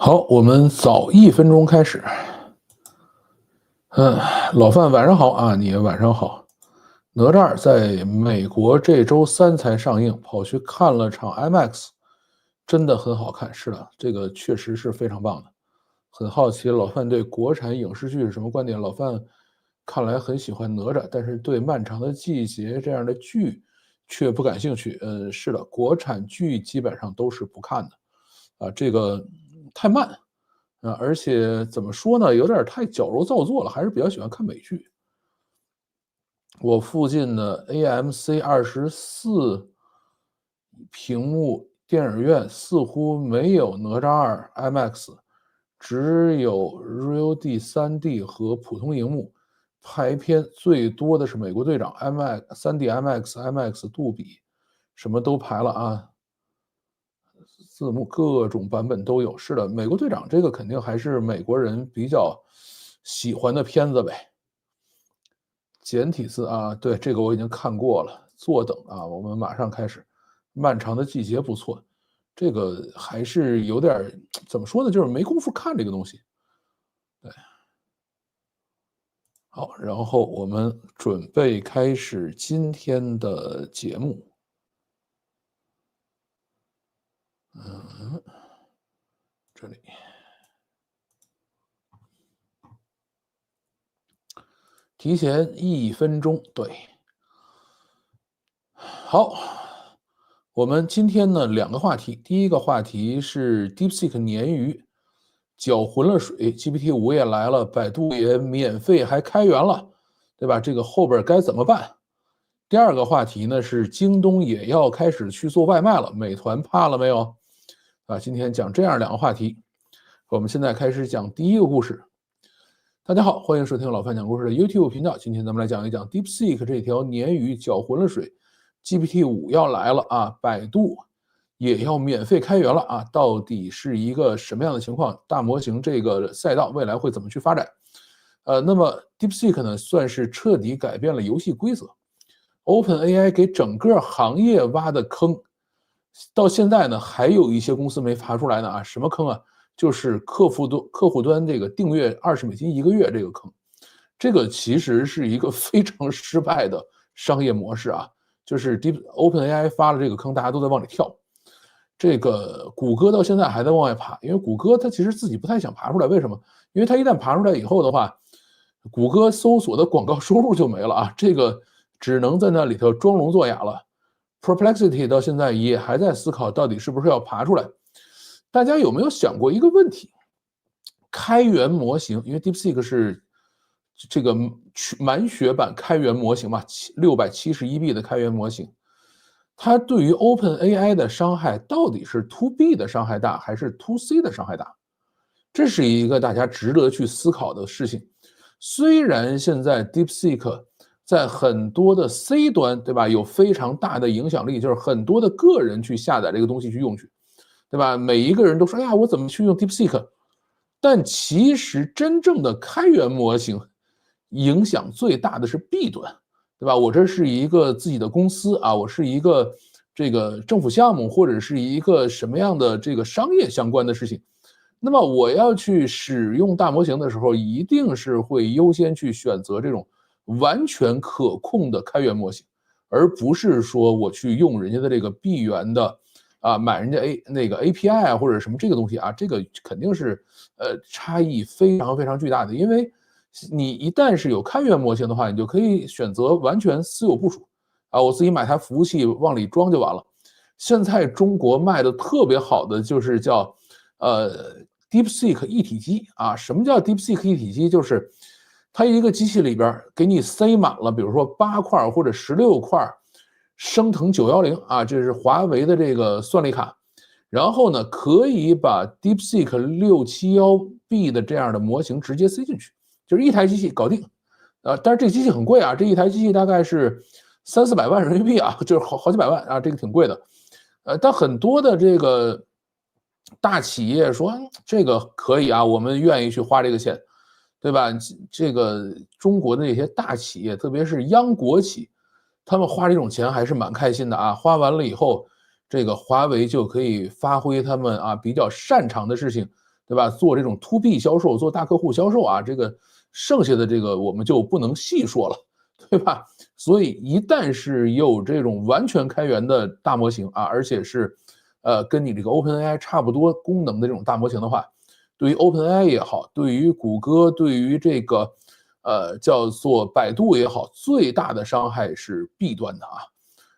好，我们早1分钟开始。老范晚上好啊，你晚上好。哪吒在美国这周3才上映，跑去看了场 IMAX，真的很好看。是的，这个确实是非常棒的。很好奇老范对国产影视剧是什么观点？老范看来很喜欢哪吒，但是对《漫长的季节》这样的剧却不感兴趣。是的，国产剧基本上都是不看的，这个太慢。而且怎么说呢，有点太矫揉造作了，还是比较喜欢看美剧。我附近的 AMC24屏幕电影院似乎没有哪吒2 IMAX，只有 Real D 3D 和普通荧幕。排片最多的是美国队长 IMAX 3D IMAX 杜比，什么都排了啊。字幕各种版本都有。是的，美国队长这个肯定还是美国人比较喜欢的片子呗。简体字啊，对，这个我已经看过了。坐等啊，我们马上开始。漫长的季节不错，这个还是有点怎么说呢，就是没工夫看这个东西。对，好，然后我们准备开始今天的节目。这里提前1分钟，对。好，我们今天呢2个话题，第一个话题是 DeepSeek 鲶鱼搅浑了水，GPT-5也来了，百度也免费还开源了，对吧？这个后边该怎么办？第二个话题呢是京东也要开始去做外卖了，美团怕了没有？今天讲这样2个话题。我们现在开始讲第一个故事。大家好，欢迎收听老范讲故事的 YouTube 频道。今天咱们来讲一讲 DeepSeek 这条鲶鱼搅浑了水。GPT-5要来了啊，百度也要免费开源了啊，到底是一个什么样的情况？大模型这个赛道未来会怎么去发展？那么 DeepSeek 呢，算是彻底改变了游戏规则。OpenAI 给整个行业挖的坑，到现在呢，还有一些公司没爬出来呢啊，什么坑啊？就是客户端这个订阅$201个月这个坑，这个其实是一个非常失败的商业模式啊。就是 OpenAI 发了这个坑，大家都在往里跳。这个谷歌到现在还在往外爬，因为谷歌它其实自己不太想爬出来，为什么？因为它一旦爬出来以后的话，谷歌搜索的广告收入就没了啊，这个只能在那里头装聋作哑了。Perplexity 到现在也还在思考到底是不是要爬出来。大家有没有想过一个问题？开源模型，因为 DeepSeek 是这个满血版开源模型嘛，671B 的开源模型，它对于 OpenAI 的伤害到底是 To B 的伤害大还是 To C 的伤害大？这是一个大家值得去思考的事情。虽然现在 DeepSeek 在很多的 C 端，对吧，有非常大的影响力，就是很多的个人去下载这个东西去用去，对吧？每一个人都说，哎呀，我怎么去用 DeepSeek？但其实真正的开源模型影响最大的是 B 端，对吧？我这是一个自己的公司啊，我是一个这个政府项目或者是一个什么样的这个商业相关的事情，那么我要去使用大模型的时候，一定是会优先去选择这种完全可控的开源模型，而不是说我去用人家的这个闭源的买人家那个 API 啊或者什么这个东西啊，这个肯定是差异非常非常巨大的。因为你一旦是有开源模型的话，你就可以选择完全私有部署啊，我自己买台服务器往里装就完了。现在中国卖的特别好的就是叫DeepSeek 一体机啊。什么叫 DeepSeek 一体机？就是它一个机器里边给你塞满了，比如说8块或者16块升腾910啊，这是华为的这个算力卡，然后呢，可以把 DeepSeek 671B 的这样的模型直接塞进去，就是一台机器搞定。但是这个机器很贵啊，这一台机器大概是300-400万人民币啊，就是好几百万啊，这个挺贵的。但很多的这个大企业说这个可以啊，我们愿意去花这个钱，对吧？这个中国的那些大企业，特别是央国企，他们花这种钱还是蛮开心的啊。花完了以后，这个华为就可以发挥他们比较擅长的事情，对对吧？做这种 to B 销售，做大客户销售啊，这个剩下的这个我们就不能细说了，对吧？所以一旦是有这种完全开源的大模型啊，而且是跟你这个 OpenAI 差不多功能的这种大模型的话，对于 OpenAI 也好，对于谷歌，对于这个叫做百度也好，最大的伤害是 B 端的啊。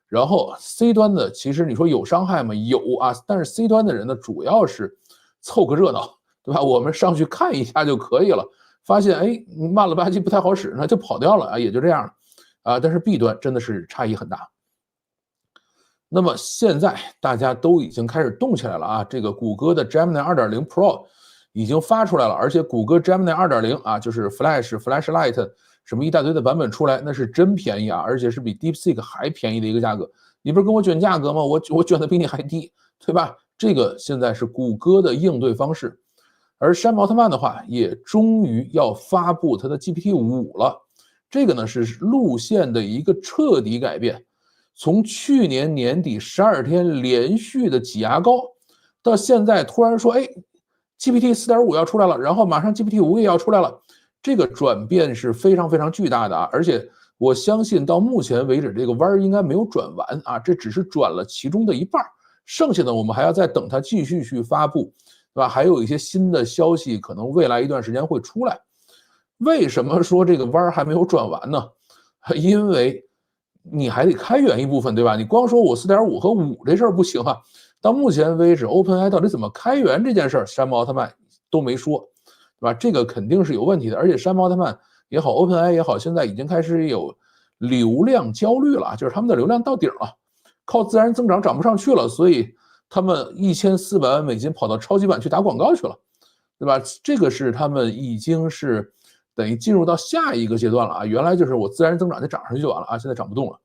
然后 C 端的，其实你说有伤害吗？有啊，但是 C 端的人呢，主要是凑个热闹，对吧？我们上去看一下就可以了，发现哎慢了吧唧不太好使，那就跑掉了啊，也就这样了啊。但是 B 端真的是差异很大。那么现在大家都已经开始动起来了啊，这个谷歌的 Gemini 2.0 Pro 已经发出来了，而且谷歌 Gemini 2.0啊，就是 Flashlight 什么一大堆的版本出来，那是真便宜啊，而且是比 DeepSeek 还便宜的一个价格。你不是跟我卷价格吗？我卷的比你还低，对吧？这个现在是谷歌的应对方式。而山姆奥特曼的话，也终于要发布它的 GPT-5了。这个呢是路线的一个彻底改变，从去年年底12天连续的挤牙膏，到现在突然说，哎 ，GPT 4.5要出来了，然后马上 GPT-5也要出来了。这个转变是非常非常巨大的啊，而且我相信到目前为止这个弯应该没有转完啊，这只是转了其中的一半，剩下的我们还要再等它继续去发布，对吧？还有一些新的消息可能未来一段时间会出来。为什么说这个弯还没有转完呢？因为你还得开源一部分，对吧？你光说我 4.5 和5这事儿不行啊。到目前为止 ，OpenAI 到底怎么开源这件事儿，山姆奥特曼都没说。对吧？这个肯定是有问题的，而且山姆奥特曼也好 ，OpenAI 也好，现在已经开始有流量焦虑了，就是他们的流量到顶了，靠自然增长涨不上去了，所以他们1400万美金跑到超级版去打广告去了，对吧？这个是他们已经是等于进入到下一个阶段了啊，原来就是我自然增长就涨上去就完了啊，现在涨不动了。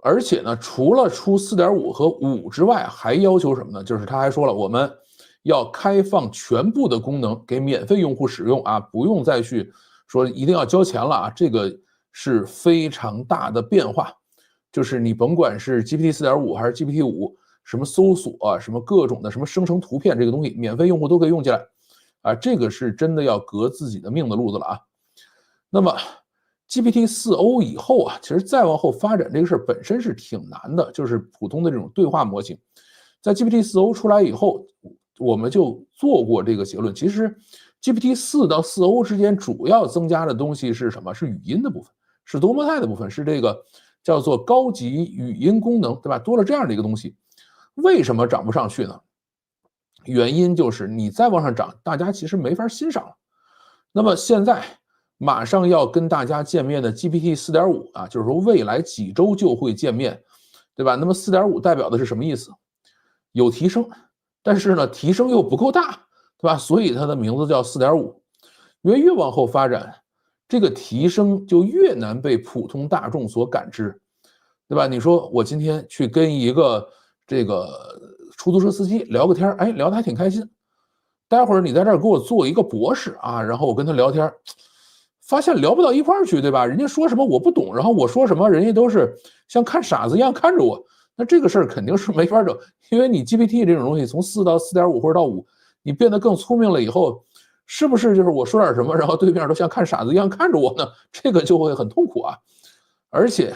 而且呢，除了出4.5和5之外，还要求什么呢？就是他还说了，我们要开放全部的功能给免费用户使用啊，不用再去说一定要交钱了啊，这个是非常大的变化。就是你甭管是 GPT 4.5还是 GPT-5，什么搜索啊，什么各种的什么生成图片这个东西，免费用户都可以用起来啊，这个是真的要革自己的命的路子了啊。那么 GPT-4o 以后啊，其实再往后发展这个事儿本身是挺难的，就是普通的这种对话模型。在 GPT-4o 出来以后，我们就做过这个结论。其实 GPT-4到4o 之间主要增加的东西是什么？是语音的部分，是多模态的部分，是这个叫做高级语音功能，对吧？多了这样的一个东西，为什么涨不上去呢？原因就是你再往上涨，大家其实没法欣赏了。那么现在马上要跟大家见面的 GPT 4.5啊，就是说未来几周就会见面，对吧？那么4.5代表的是什么意思？有提升，但是呢，提升又不够大，对吧？所以它的名字叫4.5。因为越往后发展，这个提升就越难被普通大众所感知，对吧？你说我今天去跟一个这个出租车司机聊个天，哎，聊得还挺开心。待会儿你在这儿给我做一个博士啊，然后我跟他聊天，发现聊不到一块儿去，对吧？人家说什么我不懂，然后我说什么，人家都是像看傻子一样看着我。那这个事儿肯定是没法整，因为你 GPT 这种东西从4到4.5或者到5，你变得更聪明了以后，是不是就是我说点什么，然后对面都像看傻子一样看着我呢？这个就会很痛苦啊。而且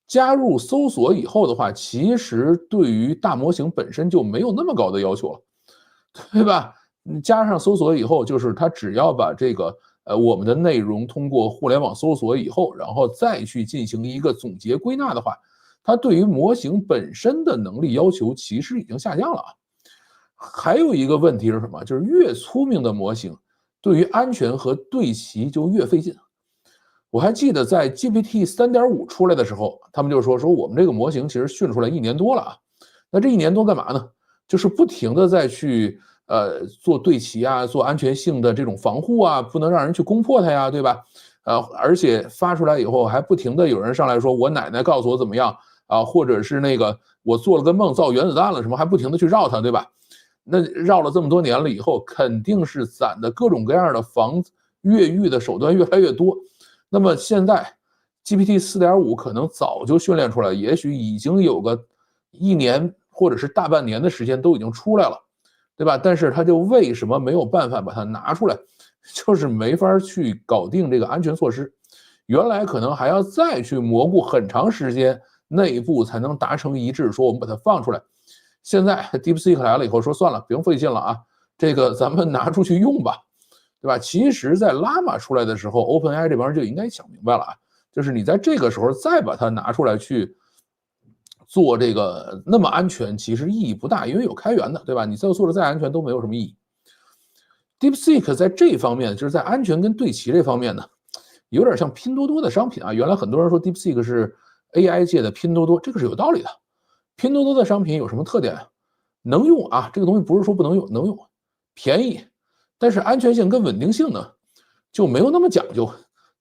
加入搜索以后的话，其实对于大模型本身就没有那么高的要求了，对吧？加上搜索以后，就是它只要把这个我们的内容通过互联网搜索以后，然后再去进行一个总结归纳的话，它对于模型本身的能力要求其实已经下降了啊。还有一个问题是什么？就是越聪明的模型，对于安全和对齐就越费劲。我还记得在 GPT 3.5出来的时候，他们就说我们这个模型其实训出来1年多了啊。那这1年多干嘛呢？就是不停的再去做对齐啊，做安全性的这种防护啊，不能让人去攻破它呀，对吧？而且发出来以后还不停的有人上来说我奶奶告诉我怎么样啊，或者是那个我做了个梦造原子弹了什么，还不停的去绕它，对吧？那绕了这么多年了以后，肯定是攒的各种各样的防越狱的手段越来越多。那么现在 GPT 4.5可能早就训练出来，也许已经有个1年或者是大半年的时间都已经出来了。对吧？但是它就为什么没有办法把它拿出来，就是没法去搞定这个安全措施。原来可能还要再去蘑菇很长时间，内部才能达成一致，说我们把它放出来。现在 DeepSeek 来了以后，说算了，不用费劲了啊，这个咱们拿出去用吧，对吧？其实，在 Llama 出来的时候 ，OpenAI 这帮人就应该想明白了啊，就是你在这个时候再把它拿出来去做这个那么安全，其实意义不大，因为有开源的，对吧？你再做的再安全都没有什么意义。DeepSeek 在这方面，就是在安全跟对齐这方面呢，有点像拼多多的商品啊。原来很多人说 DeepSeek 是 AI 界的拼多多，这个是有道理的。拼多多的商品有什么特点啊？能用啊，这个东西不是说不能用，能用，便宜，但是安全性跟稳定性呢就没有那么讲究，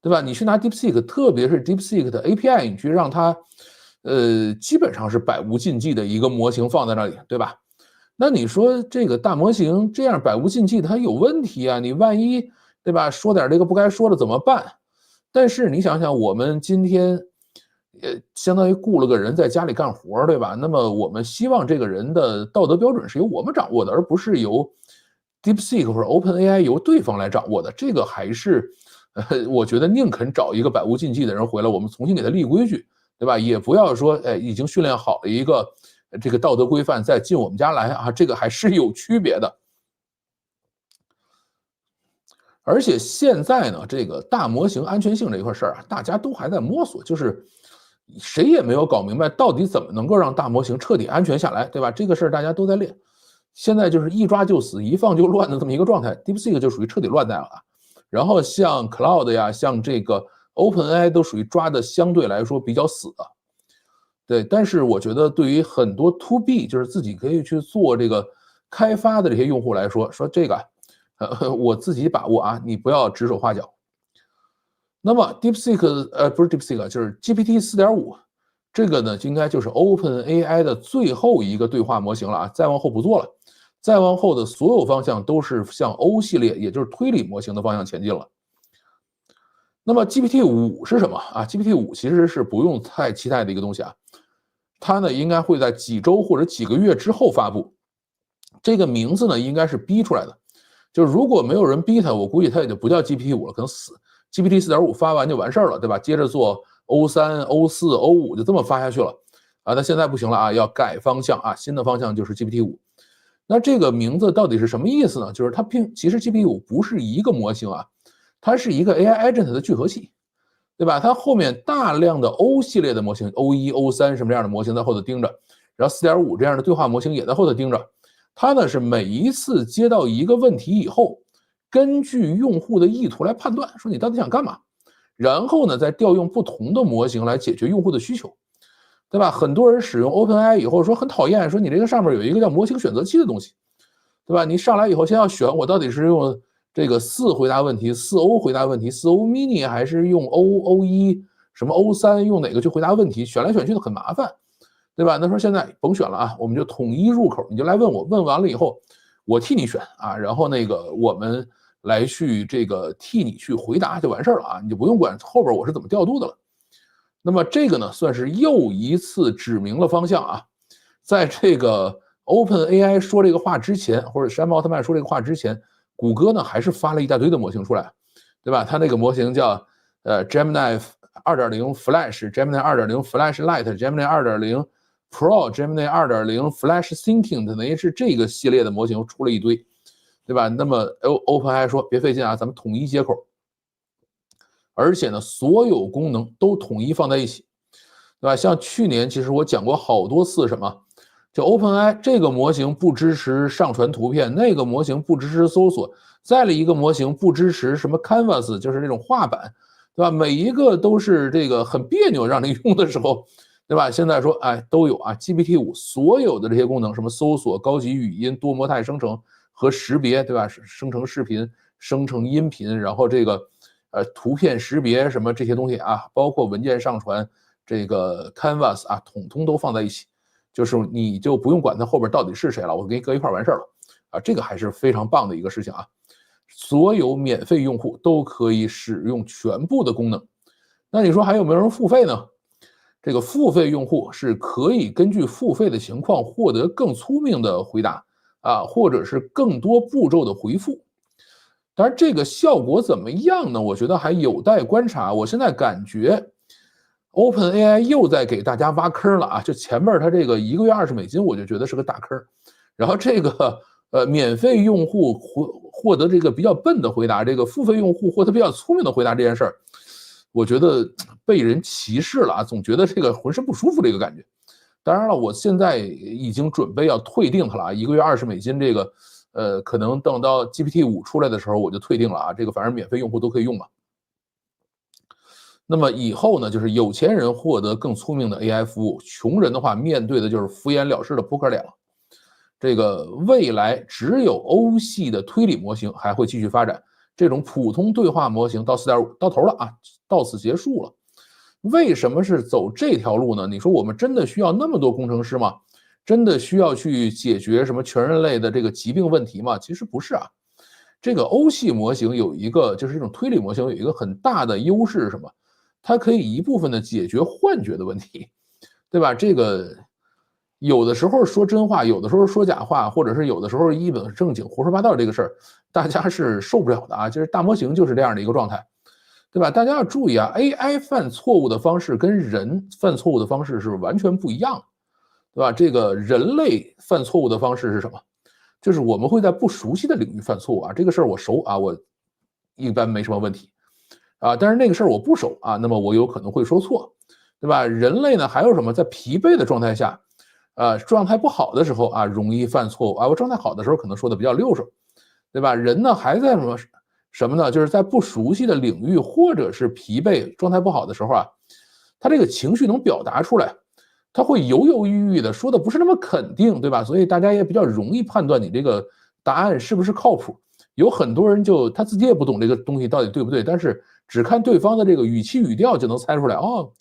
对吧？你去拿 DeepSeek，特别是 DeepSeek 的 API，你去让它，基本上是百无禁忌的一个模型放在那里，对吧？那你说这个大模型这样百无禁忌，它有问题啊？你万一对吧，说点这个不该说的怎么办？但是你想想，我们今天，相当于雇了个人在家里干活，对吧？那么我们希望这个人的道德标准是由我们掌握的，而不是由 DeepSeek 或者 OpenAI 由对方来掌握的。这个还是，我觉得宁肯找一个百无禁忌的人回来，我们重新给他立规矩，对吧？也不要说，已经训练好了一个这个道德规范再进我们家来啊，这个还是有区别的。而且现在呢，这个大模型安全性这一块事儿啊，大家都还在摸索，就是谁也没有搞明白到底怎么能够让大模型彻底安全下来，对吧？这个事儿大家都在练。现在就是一抓就死，一放就乱的这么一个状态。DeepSeek 就属于彻底乱在了啊。然后像 Cloud 呀，像这个 OpenAI 都属于抓的相对来说比较死的。对，但是我觉得对于很多 To B， 就是自己可以去做这个开发的这些用户来说，说这个，我自己把握啊，你不要指手画脚。那么 DeepSeek，不是 DeepSeek，就是 GPT 4.5，这个呢，应该就是 OpenAI 的最后一个对话模型了啊，再往后不做了，再往后的所有方向都是向 O 系列，也就是推理模型的方向前进了。那么 GPT-5是什么啊？GPT-5其实是不用太期待的一个东西啊，它呢应该会在几周或者几个月之后发布。这个名字呢应该是逼出来的，就是如果没有人逼它，我估计它也就不叫 GPT-5了，可能死 GPT 4.5发完就完事儿了，对吧？接着做 O3、O4、O5就这么发下去了啊。那现在不行了啊，要改方向啊，新的方向就是 GPT-5。那这个名字到底是什么意思呢？就是它其实 GPT-5不是一个模型啊，它是一个 AI agent 的聚合器，对吧？它后面大量的 O 系列的模型，O1、O3什么样的模型在后头盯着，然后4.5这样的对话模型也在后头盯着。它呢是每一次接到一个问题以后，根据用户的意图来判断，说你到底想干嘛，然后呢再调用不同的模型来解决用户的需求，对吧？很多人使用 OpenAI 以后说很讨厌，说你这个上面有一个叫模型选择器的东西，对吧？你上来以后先要选我到底是用这个4回答问题，4O 回答问题，4O mini 还是用 O1什么 O3用哪个去回答问题，选来选去的很麻烦。对吧？那说现在甭选了啊，我们就统一入口，你就来问我，问完了以后，我替你选啊，然后那个我们来去这个替你去回答就完事儿了啊，你就不用管后边我是怎么调度的了。那么这个呢，算是又一次指明了方向啊。在这个 OpenAI 说这个话之前，或者山姆奥特曼说这个话之前，谷歌呢还是发了一大堆的模型出来，对吧？它那个模型叫Gemini 2.0 Flash、Gemini 2.0 Flash Lite、Gemini 2.0。Pro Gemini 2.0 Flash Thinking 等于是这个系列的模型出了一堆，对吧？那么 OpenAI 说别费劲啊，咱们统一接口，而且呢，所有功能都统一放在一起，对吧？像去年其实我讲过好多次，什么就 OpenAI 这个模型不支持上传图片，那个模型不支持搜索，再了一个模型不支持什么 Canvas， 就是那种画板，对吧？每一个都是这个很别扭，让你用的时候。对吧？现在说，哎，都有啊。GPT-5所有的这些功能，什么搜索、高级语音、多模态生成和识别，对吧？生成视频、生成音频，然后这个图片识别什么这些东西啊，包括文件上传，这个 Canvas 啊，统统都放在一起，就是你就不用管它后边到底是谁了，我给你搁一块完事儿了啊。这个还是非常棒的一个事情啊。所有免费用户都可以使用全部的功能。那你说还有没有人付费呢？这个付费用户是可以根据付费的情况获得更聪明的回答啊，或者是更多步骤的回复。当然，这个效果怎么样呢？我觉得还有待观察。我现在感觉 OpenAI 又在给大家挖坑了啊！就前面它这个1个月$20，我就觉得是个大坑。然后这个免费用户获得这个比较笨的回答，这个付费用户获得比较聪明的回答这件事儿，我觉得被人歧视了啊！总觉得这个浑身不舒服这个感觉。当然了，我现在已经准备要退订它了啊，1个月$20这个。可能等到 GPT-5出来的时候我就退订了啊，这个反正免费用户都可以用嘛。那么以后呢，就是有钱人获得更聪明的 AI 服务，穷人的话面对的就是敷衍了事的扑克脸了。这个未来只有欧系的推理模型还会继续发展，这种普通对话模型到 4.5 到头了啊，到此结束了。为什么是走这条路呢？你说我们真的需要那么多工程师吗？真的需要去解决什么全人类的这个疾病问题吗？其实不是啊。这个欧系模型有一个，就是这种推理模型有一个很大的优势是什么？它可以一部分的解决幻觉的问题，对吧？这个有的时候说真话，有的时候说假话，或者是有的时候一本正经胡说八道这个事儿，大家是受不了的啊。就是大模型就是这样的一个状态，对吧？大家要注意啊 ，AI 犯错误的方式跟人犯错误的方式是完全不一样的。对吧？这个人类犯错误的方式是什么？就是我们会在不熟悉的领域犯错误啊，这个事儿我熟啊，我一般没什么问题啊。但是那个事儿我不熟啊，那么我有可能会说错，对吧？人类呢还有什么？在疲惫的状态下，状态不好的时候啊，容易犯错误啊。我状态好的时候可能说的比较溜手，对吧？人呢还在什么呢？就是在不熟悉的领域或者是疲惫状态不好的时候啊，他这个情绪能表达出来。他会犹犹豫豫的说的不是那么肯定，对吧？所以大家也比较容易判断你这个答案是不是靠谱。有很多人就他自己也不懂这个东西到底对不对，但是只看对方的这个语气语调就能猜出来，哦，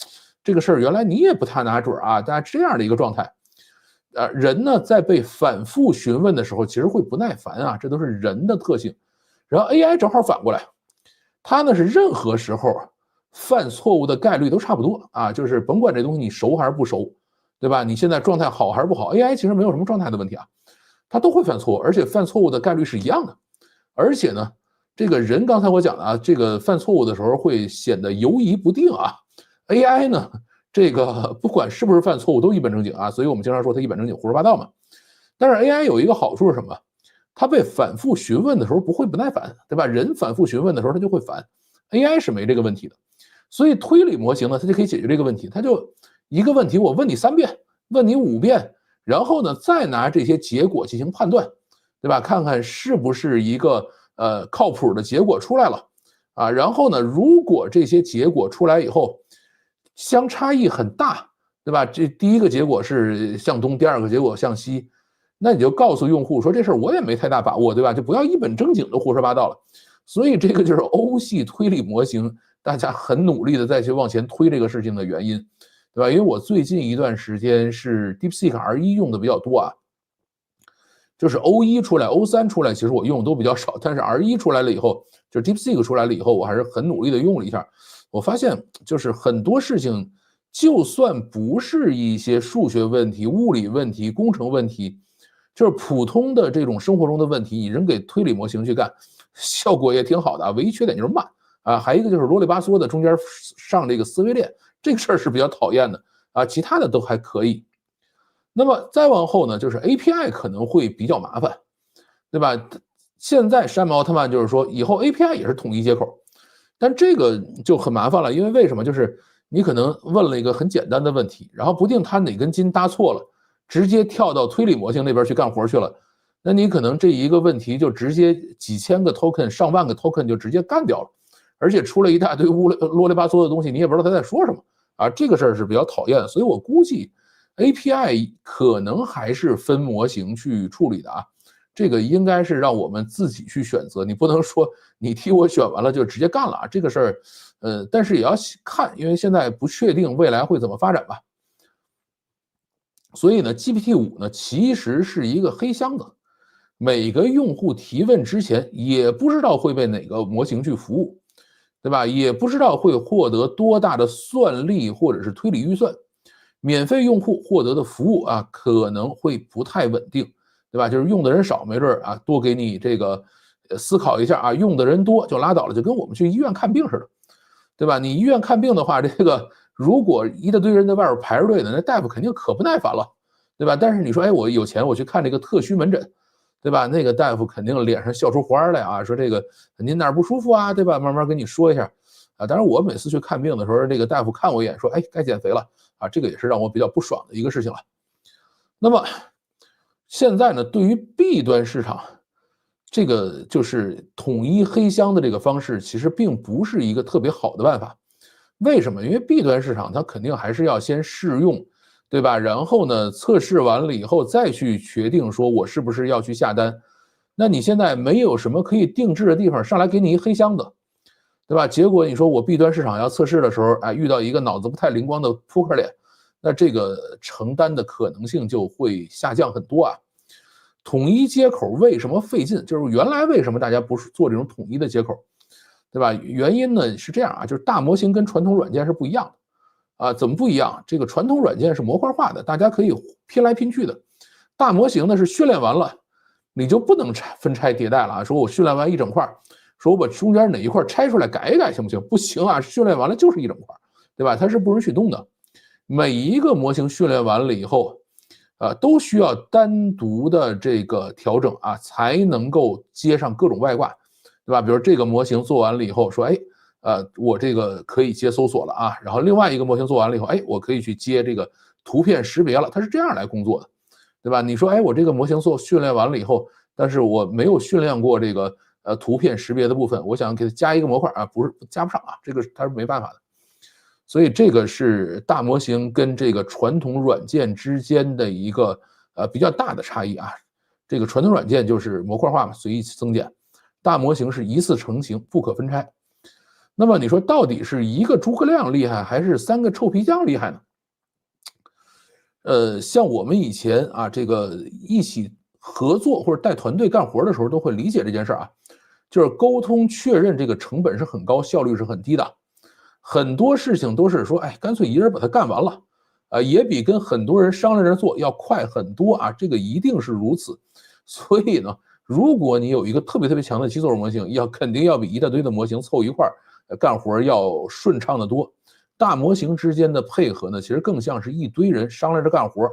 这个事儿原来你也不太拿准啊，大家这样的一个状态。人呢在被反复询问的时候，其实会不耐烦啊，这都是人的特性。然后 AI 正好反过来，它呢是任何时候犯错误的概率都差不多啊，就是甭管这东西你熟还是不熟。对吧？你现在状态好还是不好 ？AI 其实没有什么状态的问题啊，它都会犯错，而且犯错误的概率是一样的。而且呢，这个人刚才我讲的啊，这个犯错误的时候会显得犹疑不定啊。AI 呢，这个不管是不是犯错误都一本正经啊，所以我们经常说它一本正经胡说八道嘛。但是 AI 有一个好处是什么？它被反复询问的时候不会不耐烦，对吧？人反复询问的时候它就会烦，AI 是没这个问题的。所以推理模型呢，它就可以解决这个问题，它就一个问题我问你3遍，问你5遍，然后呢再拿这些结果进行判断，对吧？看看是不是一个靠谱的结果出来了啊？然后呢，如果这些结果出来以后相差异很大，对吧？这第一个结果是向东，第二个结果向西，那你就告诉用户说这事儿我也没太大把握，对吧？就不要一本正经的胡说八道了。所以这个就是欧系推理模型，大家很努力的再去往前推这个事情的原因。对吧？因为我最近一段时间是 DeepSeek R1用的比较多啊，就是 O1出来 O3出来，其实我用的都比较少，但是 R1出来了以后，就是 DeepSeek 出来了以后，我还是很努力的用了一下。我发现就是很多事情，就算不是一些数学问题、物理问题、工程问题，就是普通的这种生活中的问题，你扔给推理模型去干，效果也挺好的啊。唯一缺点就是慢啊，还有一个就是啰里吧嗦的，中间上这个思维链。这个事儿是比较讨厌的啊，其他的都还可以。那么再往后呢，就是 API 可能会比较麻烦，对吧？现在山姆奥特曼就是说，以后 API 也是统一接口，但这个就很麻烦了，因为为什么？就是你可能问了一个很简单的问题，然后不定他哪根筋搭错了，直接跳到推理模型那边去干活去了，那你可能这一个问题就直接几千个 token、上万个 token 就直接干掉了，而且出了一大堆啰里吧嗦的东西，你也不知道他在说什么。啊，这个事儿是比较讨厌的，所以我估计 API 可能还是分模型去处理的啊，这个应该是让我们自己去选择，你不能说你替我选完了就直接干了啊，这个事儿，但是也要看，因为现在不确定未来会怎么发展吧。所以呢，GPT-5呢其实是一个黑箱子，每个用户提问之前也不知道会被哪个模型去服务。对吧？也不知道会获得多大的算力或者是推理预算，免费用户获得的服务啊可能会不太稳定，对吧？就是用的人少，没准啊多给你这个思考一下啊，用的人多就拉倒了，就跟我们去医院看病似的，对吧？你医院看病的话，这个如果一大堆人在外边排着队呢，那大夫肯定可不耐烦了，对吧？但是你说，哎，我有钱，我去看这个特需门诊，对吧？那个大夫肯定脸上笑出花来啊，说这个您哪儿不舒服啊，对吧？慢慢跟你说一下啊。当然，我每次去看病的时候，这个大夫看我一眼，说，哎，该减肥了啊，这个也是让我比较不爽的一个事情了。那么现在呢，对于 B 端市场，这个就是统一黑箱的这个方式，其实并不是一个特别好的办法。为什么？因为 B 端市场它肯定还是要先试用，对吧？然后呢，测试完了以后再去决定说我是不是要去下单。那你现在没有什么可以定制的地方，上来给你一黑箱子，对吧？结果你说我 B 端市场要测试的时候，哎，遇到一个脑子不太灵光的扑克脸，那这个承担的可能性就会下降很多啊。统一接口为什么费劲？就是原来为什么大家不是做这种统一的接口，对吧？原因呢是这样啊，就是大模型跟传统软件是不一样的啊。怎么不一样？这个传统软件是模块化的，大家可以拼来拼去的。大模型呢是训练完了，你就不能分拆迭代了啊。说我训练完一整块，说我把中间哪一块拆出来改一改行不行？不行啊，训练完了就是一整块，对吧？它是不允许动的。每一个模型训练完了以后，都需要单独的这个调整啊，才能够接上各种外挂，对吧？比如这个模型做完了以后，说，哎，我这个可以接搜索了啊，然后另外一个模型做完了以后，哎，我可以去接这个图片识别了，它是这样来工作的，对吧？你说，哎，我这个模型训练完了以后，但是我没有训练过这个图片识别的部分，我想给它加一个模块啊，不是加不上啊，这个它是没办法的。所以这个是大模型跟这个传统软件之间的一个比较大的差异啊。这个传统软件就是模块化嘛，随意增减；大模型是一次成型，不可分拆。那么你说到底是一个诸葛亮厉害，还是三个臭皮匠厉害呢？像我们以前啊，这个一起合作或者带团队干活的时候，都会理解这件事啊，就是沟通确认这个成本是很高，效率是很低的。很多事情都是说，哎，干脆一人把它干完了，也比跟很多人商量着做要快很多啊，这个一定是如此。所以呢，如果你有一个特别特别强的基础模型，肯定要比一大堆的模型凑一块干活要顺畅的多。大模型之间的配合呢，其实更像是一堆人商量着干活，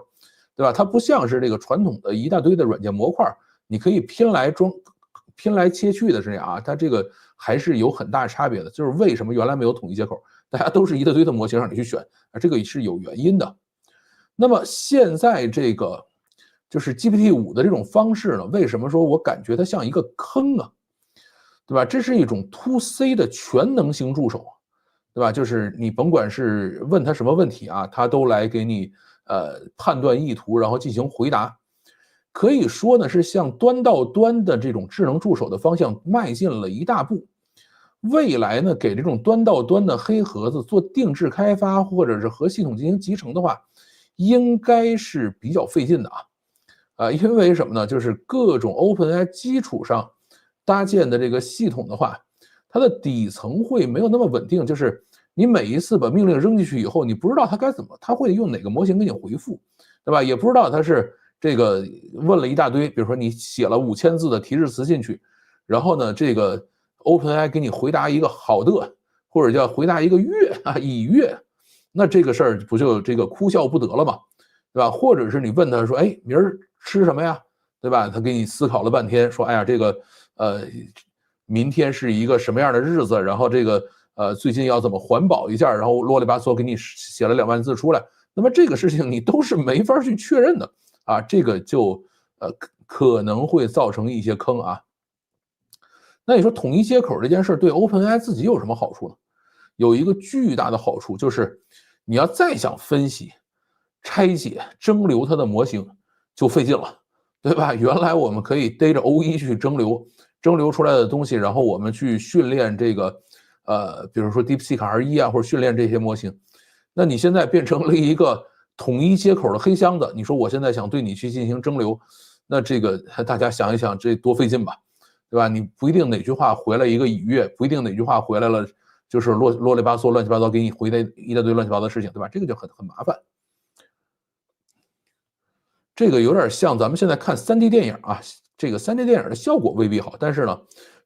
对吧？它不像是这个传统的一大堆的软件模块，你可以拼来装、拼来切去的是这样啊，它这个还是有很大差别的。就是为什么原来没有统一接口，大家都是一大堆的模型让你去选啊，这个是有原因的。那么现在这个就是 GPT-5的这种方式呢，为什么说我感觉它像一个坑啊？对吧？这是一种 to C 的全能型助手，对吧？就是你甭管是问他什么问题啊，他都来给你判断意图，然后进行回答。可以说呢，是向端到端的这种智能助手的方向迈进了一大步。未来呢，给这种端到端的黑盒子做定制开发，或者是和系统进行集成的话，应该是比较费劲的啊。因为什么呢？就是各种 OpenAI 基础上搭建的这个系统的话，它的底层会没有那么稳定，就是你每一次把命令扔进去以后，你不知道它该怎么，它会用哪个模型给你回复，对吧？也不知道它是这个问了一大堆，比如说你写了5000字的提示词进去，然后呢，这个 OpenAI 给你回答一个好的，或者叫回答一个悦啊已阅，那这个事儿不就这个哭笑不得了吗？对吧？或者是你问他说，哎，明儿吃什么呀？对吧？他给你思考了半天，说，哎呀，这个明天是一个什么样的日子？然后这个最近要怎么环保一下？然后啰里吧嗦给你写了2万字出来。那么这个事情你都是没法去确认的啊，这个就可能会造成一些坑啊。那你说统一接口这件事对 OpenAI 自己有什么好处呢？有一个巨大的好处，就是你要再想分析、拆解、蒸馏它的模型，就费劲了，对吧？原来我们可以逮着 O1 去蒸馏，蒸馏出来的东西，然后我们去训练这个比如说 DeepSeek R1啊，或者训练这些模型。那你现在变成了一个统一接口的黑箱子，你说我现在想对你去进行蒸馏，那这个大家想一想，这多费劲吧？对吧？你不一定哪句话回来一个已阅，不一定哪句话回来了就是啰里吧嗦、乱七八糟给你回答一大堆乱七八糟的事情，对吧？这个就很麻烦。这个有点像咱们现在看3D 电影啊，这个3D 电影的效果未必好，但是呢，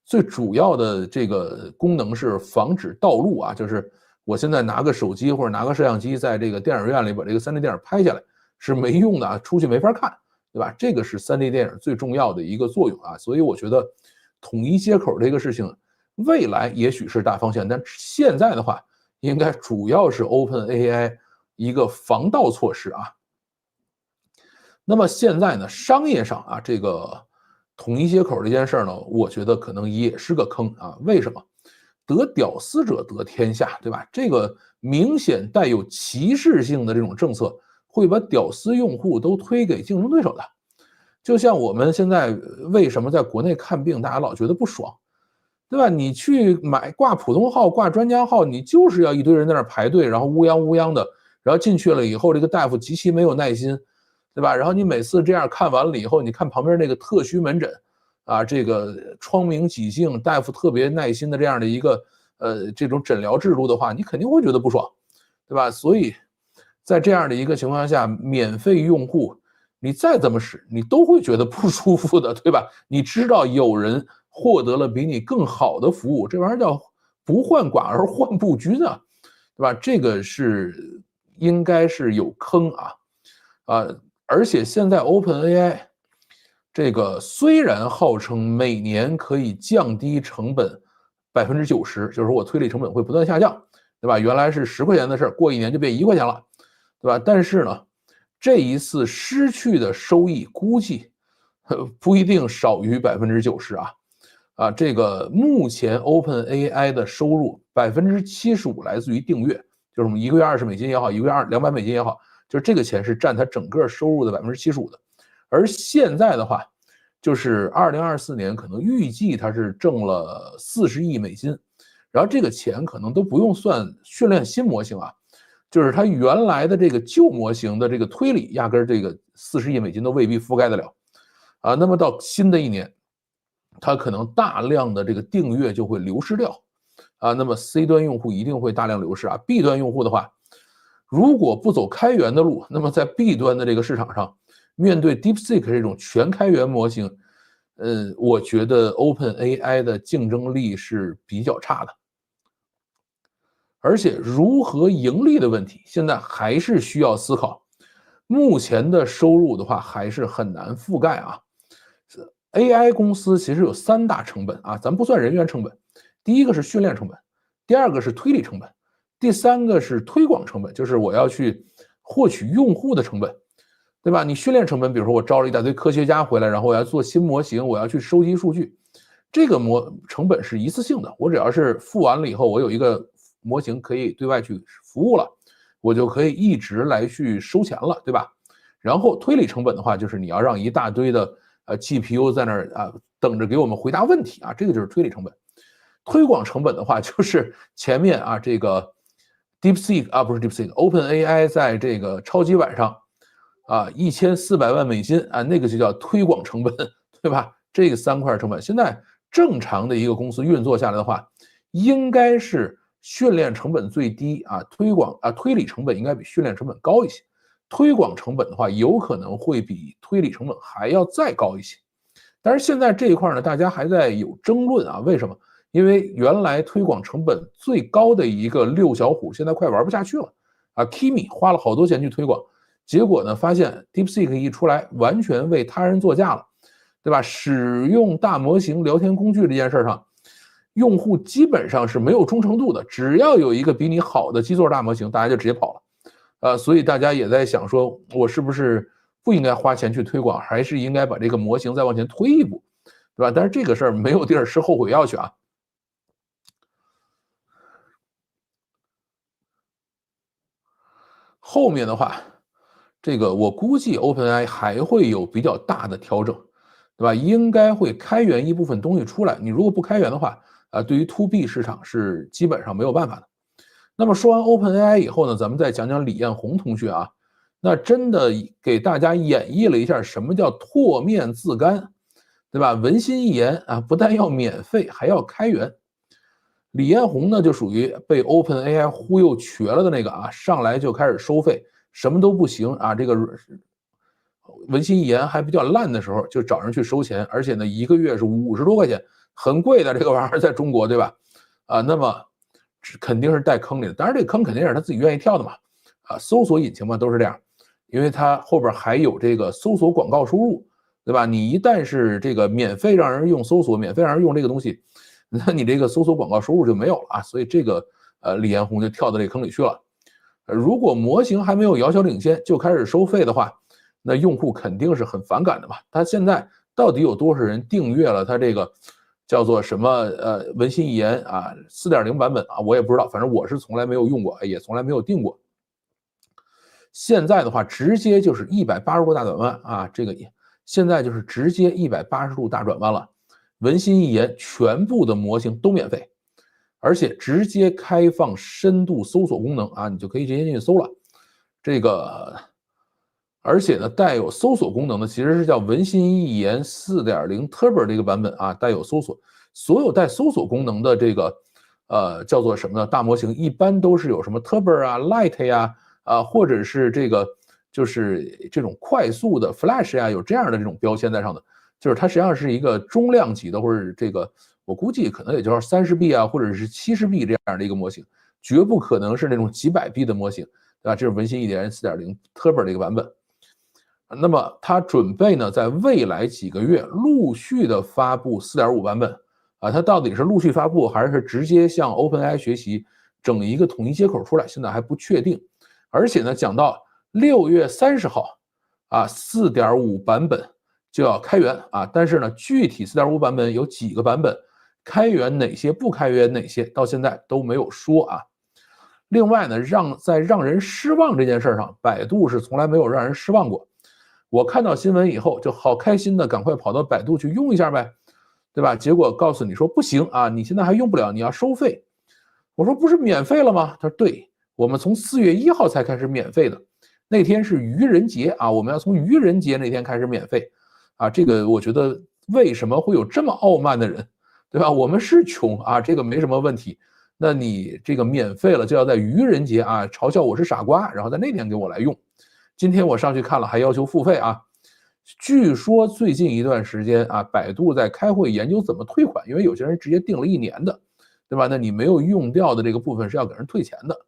最主要的这个功能是防止盗录啊，就是我现在拿个手机或者拿个摄像机在这个电影院里把这个3D 电影拍下来是没用的啊，出去没法看，对吧？这个是3D 电影最重要的一个作用啊，所以我觉得统一接口这个事情，未来也许是大方向，但现在的话，应该主要是 OpenAI 一个防盗措施啊。那么现在呢，商业上啊，这个统一接口这件事儿呢，我觉得可能也是个坑啊。为什么？得屌丝者得天下，对吧？这个明显带有歧视性的这种政策，会把屌丝用户都推给竞争对手的。就像我们现在为什么在国内看病，大家老觉得不爽，对吧？你去挂普通号、挂专家号，你就是要一堆人在那儿排队，然后乌泱乌泱的，然后进去了以后，这个大夫极其没有耐心，对吧？然后你每次这样看完了以后，你看旁边那个特需门诊，啊，这个窗明几净，大夫特别耐心的这样的一个这种诊疗制度的话，你肯定会觉得不爽，对吧？所以在这样的一个情况下，免费用户你再怎么使，你都会觉得不舒服的，对吧？你知道有人获得了比你更好的服务，这玩意儿叫不患寡而患不均啊，对吧？这个是应该是有坑啊，而且现在 OpenAI 这个虽然号称每年可以降低成本90%，就是说我推理成本会不断下降，对吧？原来是10块钱的事儿，过1年就变1块钱了，对吧？但是呢，这一次失去的收益估计不一定少于90%啊，这个目前 OpenAI 的收入75%来自于订阅，就是我们1个月$20也好，1个月$200也好，就是这个钱是占它整个收入的75%的。而现在的话，就是2024年可能预计它是挣了40亿美金，然后这个钱可能都不用算训练新模型啊，就是它原来的这个旧模型的这个推理，压根这个40亿美金都未必覆盖得了啊。那么到新的一年，它可能大量的这个订阅就会流失掉啊。那么 C 端用户一定会大量流失啊。B 端用户的话，如果不走开源的路，那么在 B 端的这个市场上，面对 DeepSeek 这种全开源模型，我觉得 OpenAI 的竞争力是比较差的。而且如何盈利的问题，现在还是需要思考。目前的收入的话，还是很难覆盖啊。AI 公司其实有3大成本啊，咱不算人员成本。第一个是训练成本，第二个是推理成本，第三个是推广成本，就是我要去获取用户的成本，对吧？你训练成本，比如说我招了一大堆科学家回来，然后我要做新模型，我要去收集数据，这个成本是一次性的，我只要是付完了以后，我有一个模型可以对外去服务了，我就可以一直来去收钱了，对吧？然后推理成本的话，就是你要让一大堆的GPU 在那儿等着给我们回答问题啊，这个就是推理成本。推广成本的话，就是前面啊这个 DeepSeek 啊不是 DeepSeek，OpenAI 在这个超级晚上1400万美金啊，那个就叫推广成本，对吧？这个3块成本，现在正常的一个公司运作下来的话，应该是训练成本最低啊，推理成本应该比训练成本高一些。推广成本的话，有可能会比推理成本还要再高一些。但是现在这一块呢，大家还在有争论啊，为什么？因为原来推广成本最高的一个6小虎，现在快玩不下去了啊 Kimi 花了好多钱去推广，结果呢，发现 DeepSeek 一出来，完全为他人作嫁了，对吧？使用大模型聊天工具这件事上，用户基本上是没有忠诚度的，只要有一个比你好的基座大模型，大家就直接跑了。所以大家也在想说，我是不是不应该花钱去推广，还是应该把这个模型再往前推一步，对吧？但是这个事儿没有地儿吃后悔药去啊。后面的话，这个我估计 OpenAI 还会有比较大的调整，对吧？应该会开源一部分东西出来。你如果不开源的话，对于 To B 市场是基本上没有办法的。那么说完 OpenAI 以后呢，咱们再讲讲李彦宏同学啊，那真的给大家演绎了一下什么叫唾面自干，对吧？文心一言啊，不但要免费，还要开源。李彦宏呢，就属于被 OpenAI 忽悠瘸了的那个啊，上来就开始收费，什么都不行啊。这个文心一言还比较烂的时候，就找人去收钱，而且呢1个月是50多块钱，很贵的这个玩意儿，在中国对吧？那么肯定是带坑里的，当然这个坑肯定也是他自己愿意跳的嘛。搜索引擎嘛都是这样，因为它后边还有这个搜索广告收入，对吧？你一旦是这个免费让人用搜索，免费让人用这个东西，那你这个搜索广告收入就没有了啊。所以这个李彦宏就跳到这个坑里去了。如果模型还没有遥遥领先就开始收费的话，那用户肯定是很反感的嘛。他现在到底有多少人订阅了他这个叫做什么文心一言啊 4.0 版本啊？我也不知道，反正我是从来没有用过，也从来没有订过。现在的话，直接就是180度大转弯啊，这个现在就是直接180度大转弯了。文心一言全部的模型都免费，而且直接开放深度搜索功能啊，你就可以直接进去搜了。这个，而且呢，带有搜索功能的其实是叫文心一言 4.0 Turbo 这个版本啊，带有搜索。所有带搜索功能的这个叫做什么呢？大模型一般都是有什么 Turbo 啊、Lite 呀。或者是这个就是这种快速的 Flash 呀，有这样的这种标签在上的，就是它实际上是一个中量级的，或者这个我估计可能也就是30B 啊，或者是70B 这样的一个模型，绝不可能是那种几百 B 的模型，对吧？这是文心一言 4.0 Turbo 的一个版本。那么它准备呢，在未来几个月陆续的发布4.5版本啊，它到底是陆续发布，还是直接向 OpenAI 学习整一个统一接口出来，现在还不确定。而且呢，讲到6月30号啊，4.5版本就要开源啊，但是呢，具体4.5版本有几个版本，开源哪些，不开源哪些，到现在都没有说啊。另外呢，在让人失望这件事上，百度是从来没有让人失望过。我看到新闻以后就好开心的，赶快跑到百度去用一下呗，对吧？结果告诉你说不行啊，你现在还用不了，你要收费。我说不是免费了吗？他说对。我们从4月1号才开始免费的，那天是愚人节啊，我们要从愚人节那天开始免费啊。这个我觉得为什么会有这么傲慢的人，对吧？我们是穷啊，这个没什么问题。那你这个免费了就要在愚人节啊嘲笑我是傻瓜，然后在那天给我来用。今天我上去看了还要求付费啊。据说最近一段时间啊，百度在开会研究怎么退款，因为有些人直接订了1年的，对吧？那你没有用掉的这个部分是要给人退钱的。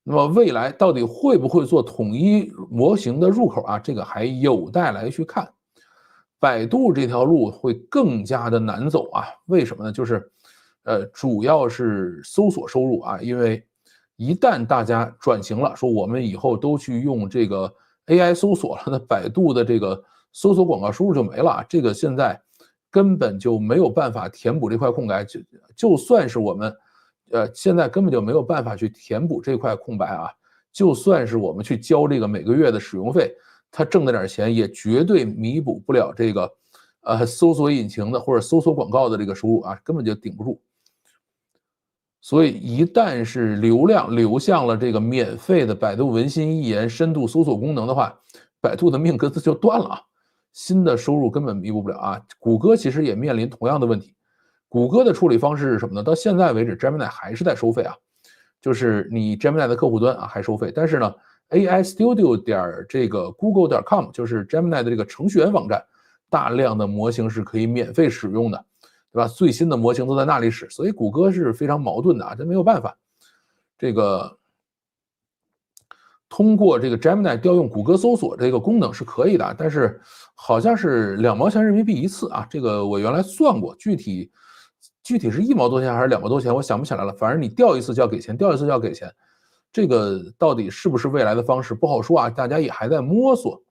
那么未来到底会不会做统一模型的入口啊？这个还有待来去看。百度这条路会更加的难走啊？为什么呢？就是主要是搜索收入啊，因为一旦大家转型了，说我们以后都去用这个 AI 搜索了，那百度的这个搜索广告收入就没了。这个现在根本就没有办法填补这块空白，就算是我们。现在根本就没有办法去填补这块空白啊！就算是我们去交这个每个月的使用费，它挣的点钱也绝对弥补不了这个搜索引擎的或者搜索广告的这个收入啊，根本就顶不住。所以一旦是流量流向了这个免费的百度文心一言深度搜索功能的话，百度的命根子就断了啊！新的收入根本弥补不了啊！谷歌其实也面临同样的问题。谷歌的处理方式是什么呢？到现在为止 ，Gemini 还是在收费啊，就是你 Gemini 的客户端啊还收费，但是呢 ，AI Studio 点这个 Google.com 就是 Gemini 的这个程序员网站，大量的模型是可以免费使用的，对吧？最新的模型都在那里使，所以谷歌是非常矛盾的啊，这没有办法。这个通过这个 Gemini 调用谷歌搜索这个功能是可以的，但是好像是2毛钱人民币一次啊，这个我原来算过，具体是1毛多钱还是2毛多钱，我想不起来了。反正你调一次就要给钱，调一次就要给钱。这个到底是不是未来的方式不好说啊，大家也还在摸索。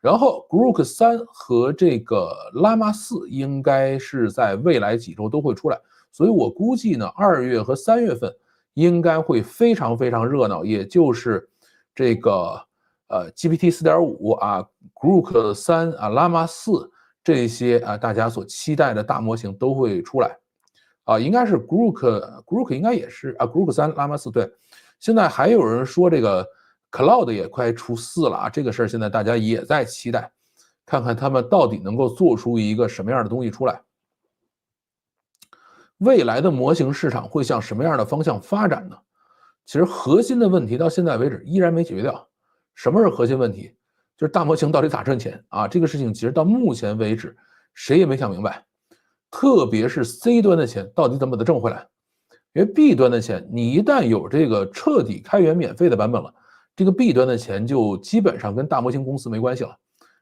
然后 Grok 3和这个 Llama 4应该是在未来几周都会出来，所以我估计呢，2月和3月份应该会非常非常热闹，也就是这个GPT 4.5啊 ，Grok 3啊，Llama 4这些啊大家所期待的大模型都会出来。应该是 Grok 应该也是啊 ，Grok 3 Llama 4对。现在还有人说这个 Cloud 也快出4了啊，这个事儿现在大家也在期待，看看他们到底能够做出一个什么样的东西出来。未来的模型市场会向什么样的方向发展呢？其实核心的问题到现在为止依然没解决掉。什么是核心问题？就是大模型到底咋挣钱啊？这个事情其实到目前为止谁也没想明白，特别是 C 端的钱到底怎么把它挣回来？因为 B 端的钱，你一旦有这个彻底开源免费的版本了，这个 B 端的钱就基本上跟大模型公司没关系了，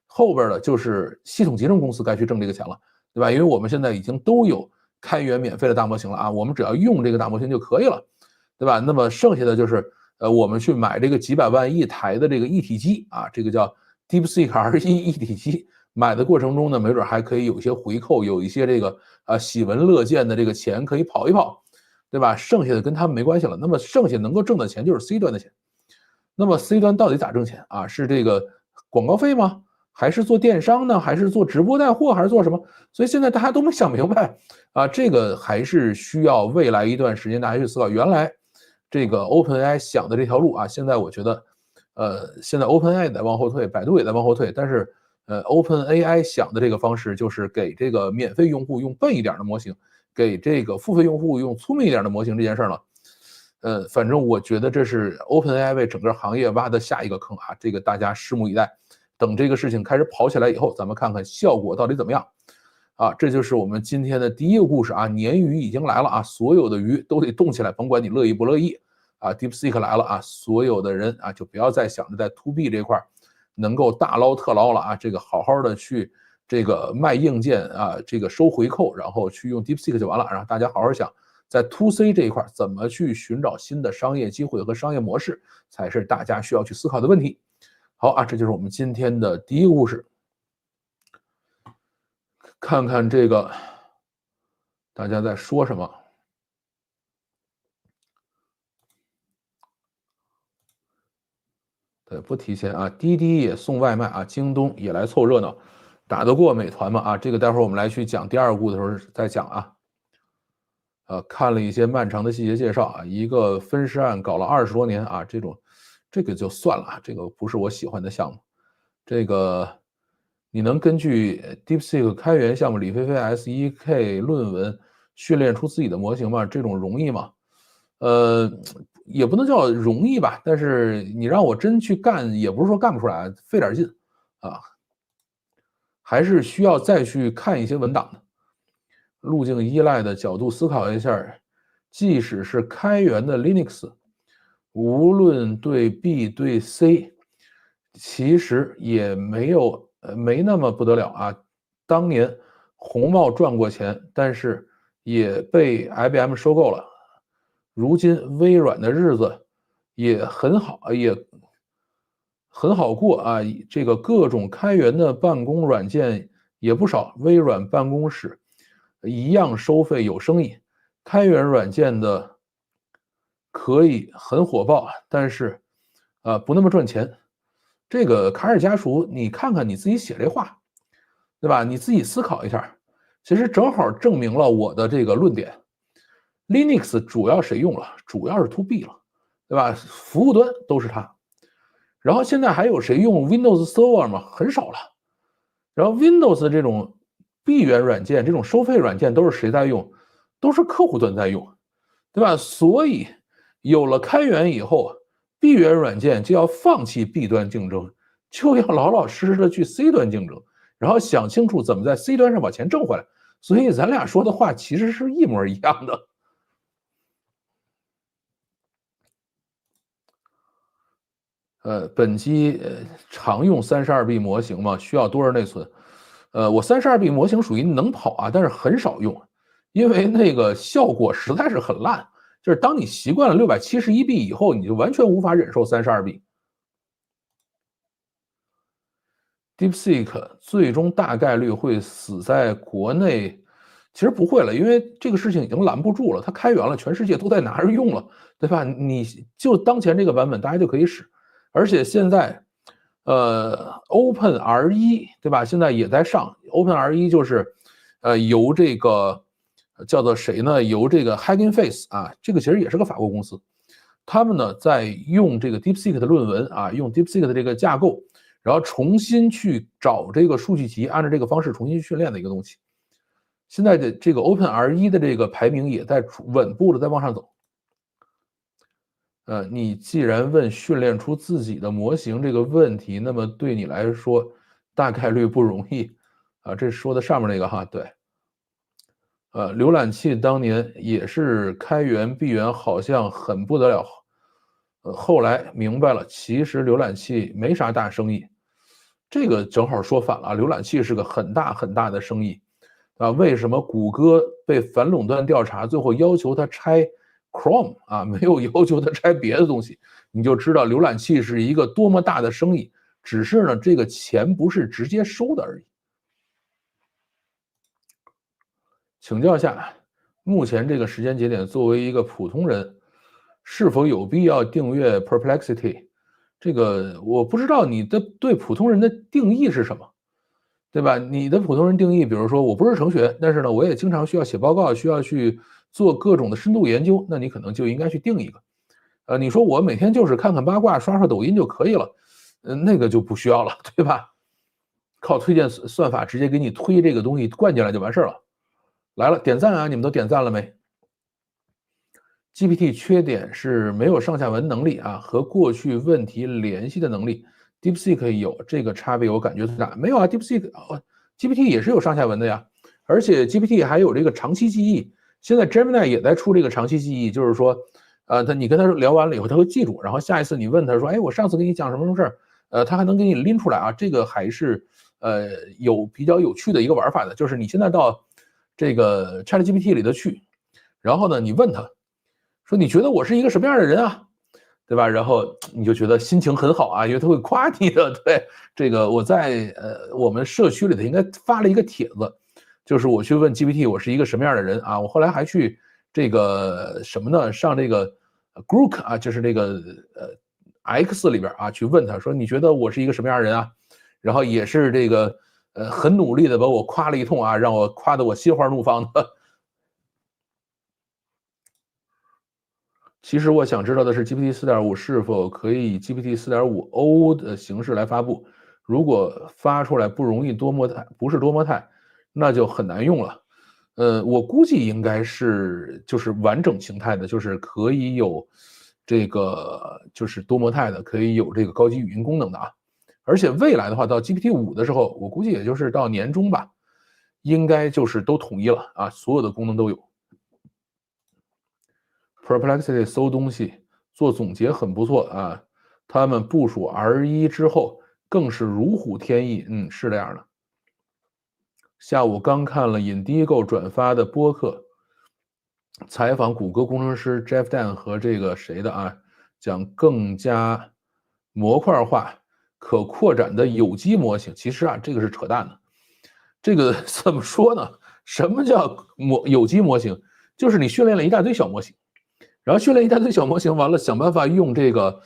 后边的就是系统集成公司该去挣这个钱了，对吧？因为我们现在已经都有开源免费的大模型了啊，我们只要用这个大模型就可以了，对吧？那么剩下的就是我们去买这个几百万一台的这个一体机啊，这个叫 DeepSeek R1一体机，买的过程中呢，没准还可以有一些回扣，有一些这个喜闻乐见的这个钱可以跑一跑，对吧？剩下的跟他们没关系了。那么剩下能够挣的钱就是 C 端的钱。那么 C 端到底咋挣钱啊？是这个广告费吗？还是做电商呢？还是做直播带货？还是做什么？所以现在大家都没想明白啊，这个还是需要未来一段时间大家去思考。原来这个 OpenAI 想的这条路啊，现在我觉得，现在 OpenAI 在往后退，百度也在往后退，但是OpenAI 想的这个方式就是给这个免费用户用笨一点的模型，给这个付费用户用聪明一点的模型这件事呢，反正我觉得这是 OpenAI 为整个行业挖的下一个坑啊，这个大家拭目以待。等这个事情开始跑起来以后，咱们看看效果到底怎么样。啊，这就是我们今天的第一个故事啊，鲶鱼已经来了啊，所有的鱼都得动起来，甭管你乐意不乐意啊。DeepSeek 来了啊，所有的人啊就不要再想着在 To B 这块能够大捞特捞了啊，这个好好的去这个卖硬件啊，这个收回扣，然后去用 DeepSeek 就完了，然后大家好好想。在 To C 这一块怎么去寻找新的商业机会和商业模式，才是大家需要去思考的问题。好啊，这就是我们今天的第一个故事。看看这个大家在说什么。对，不提前啊，滴滴也送外卖啊，京东也来凑热闹，打得过美团吗？啊，这个待会儿我们来去讲第二个故事的时候再讲啊。看了一些漫长的细节介绍啊，一个分尸案搞了20多年啊，这个就算了啊，这个不是我喜欢的项目。这个你能根据 DeepSeek 开源项目李飞飞 SEK 论文训练出自己的模型吗？这种容易吗？也不能叫容易吧，但是你让我真去干，也不是说干不出来，费点劲啊，还是需要再去看一些文档的。路径依赖的角度思考一下，即使是开源的 Linux， 无论对 B 对 C， 其实也没那么不得了啊。当年红帽赚过钱，但是也被 IBM 收购了。如今微软的日子也很好，也很好过啊。这个各种开源的办公软件也不少，微软办公室一样收费有生意，开源软件的可以很火爆，但是不那么赚钱。这个卡尔加属，你看看你自己写这话，对吧？你自己思考一下，其实正好证明了我的这个论点。Linux 主要谁用了？主要是 To B 了，对吧？服务端都是它。然后现在还有谁用 Windows Server 吗？很少了。然后 Windows 这种闭源软件、这种收费软件都是谁在用？都是客户端在用，对吧？所以有了开源以后，闭源软件就要放弃 B 端竞争，就要老老实实的去 C 端竞争，然后想清楚怎么在 C 端上把钱挣回来。所以咱俩说的话其实是一模一样的。本机常用32B 模型吗？需要多少内存？我32B 模型属于能跑啊，但是很少用，因为那个效果实在是很烂。就是当你习惯了671B 以后，你就完全无法忍受32B。DeepSeek 最终大概率会死在国内，其实不会了，因为这个事情已经拦不住了，它开源了，全世界都在拿着用了，对吧？你就当前这个版本，大家就可以使，而且现在，OpenR1，对吧？现在也在上 OpenR1，就是，由这个叫做谁呢？由这个 Hugging Face 啊，这个其实也是个法国公司，他们呢在用这个 DeepSeek 的论文啊，用 DeepSeek 的这个架构。然后重新去找这个数据集，按照这个方式重新训练的一个东西。现在的这个 OpenR1的这个排名也在稳步的在往上走。你既然问训练出自己的模型这个问题，那么对你来说大概率不容易啊。这是说的上面那个哈，对。浏览器当年也是开源闭源，好像很不得了。后来明白了，其实浏览器没啥大生意。这个正好说反了啊，浏览器是个很大很大的生意啊。为什么谷歌被反垄断调查，最后要求他拆 Chrome 啊，没有要求他拆别的东西？你就知道浏览器是一个多么大的生意。只是呢，这个钱不是直接收的而已。请教下，目前这个时间节点，作为一个普通人，是否有必要订阅 Perplexity？这个我不知道你的对普通人的定义是什么，对吧？你的普通人定义，比如说我不是程序员，但是呢，我也经常需要写报告，需要去做各种的深度研究，那你可能就应该去定一个。你说我每天就是看看八卦、刷刷抖音就可以了，那个就不需要了，对吧？靠推荐算法直接给你推这个东西灌进来就完事儿了。来了，点赞啊！你们都点赞了没？GPT 缺点是没有上下文能力啊，和过去问题联系的能力。DeepSeek 有这个差别，我感觉最大。没有啊，GPT 也是有上下文的呀，而且 GPT 还有这个长期记忆。现在 Gemini 也在出这个长期记忆，就是说，你跟他聊完了以后，他会记住，然后下一次你问他说，哎，我上次跟你讲什么什么事儿，他还能给你拎出来啊。这个还是有比较有趣的一个玩法的，就是你现在到这个 ChatGPT 里头去，然后呢，你问他说你觉得我是一个什么样的人啊？对吧？然后你就觉得心情很好啊，因为他会夸你的。对，这个我在我们社区里头应该发了一个帖子，就是我去问 GPT 我是一个什么样的人啊？我后来还去这个什么呢？上这个 Grok 啊，就是这个X 里边啊，去问他说你觉得我是一个什么样的人啊？然后也是这个很努力的把我夸了一通啊，让我夸得我心花怒放的。其实我想知道的是，GPT 4.5是否可以以 GPT 4.5O 的形式来发布？如果发出来不容易多模态，不是多模态，那就很难用了。我估计应该是就是完整形态的，就是可以有这个就是多模态的，可以有这个高级语音功能的啊。而且未来的话，到 GPT 5的时候，我估计也就是到年中吧，应该就是都统一了啊，所有的功能都有。Perplexity 搜东西做总结很不错啊，他们部署 R1之后更是如虎添翼，是这样的。下午刚看了 Indigo 转发的播客，采访谷歌工程师 Jeff Dan 和这个谁的啊，讲更加模块化、可扩展的有机模型。其实啊，这个是扯淡的。这个怎么说呢？什么叫有机模型？就是你训练了一大堆小模型。然后训练一大堆小模型，完了想办法用这个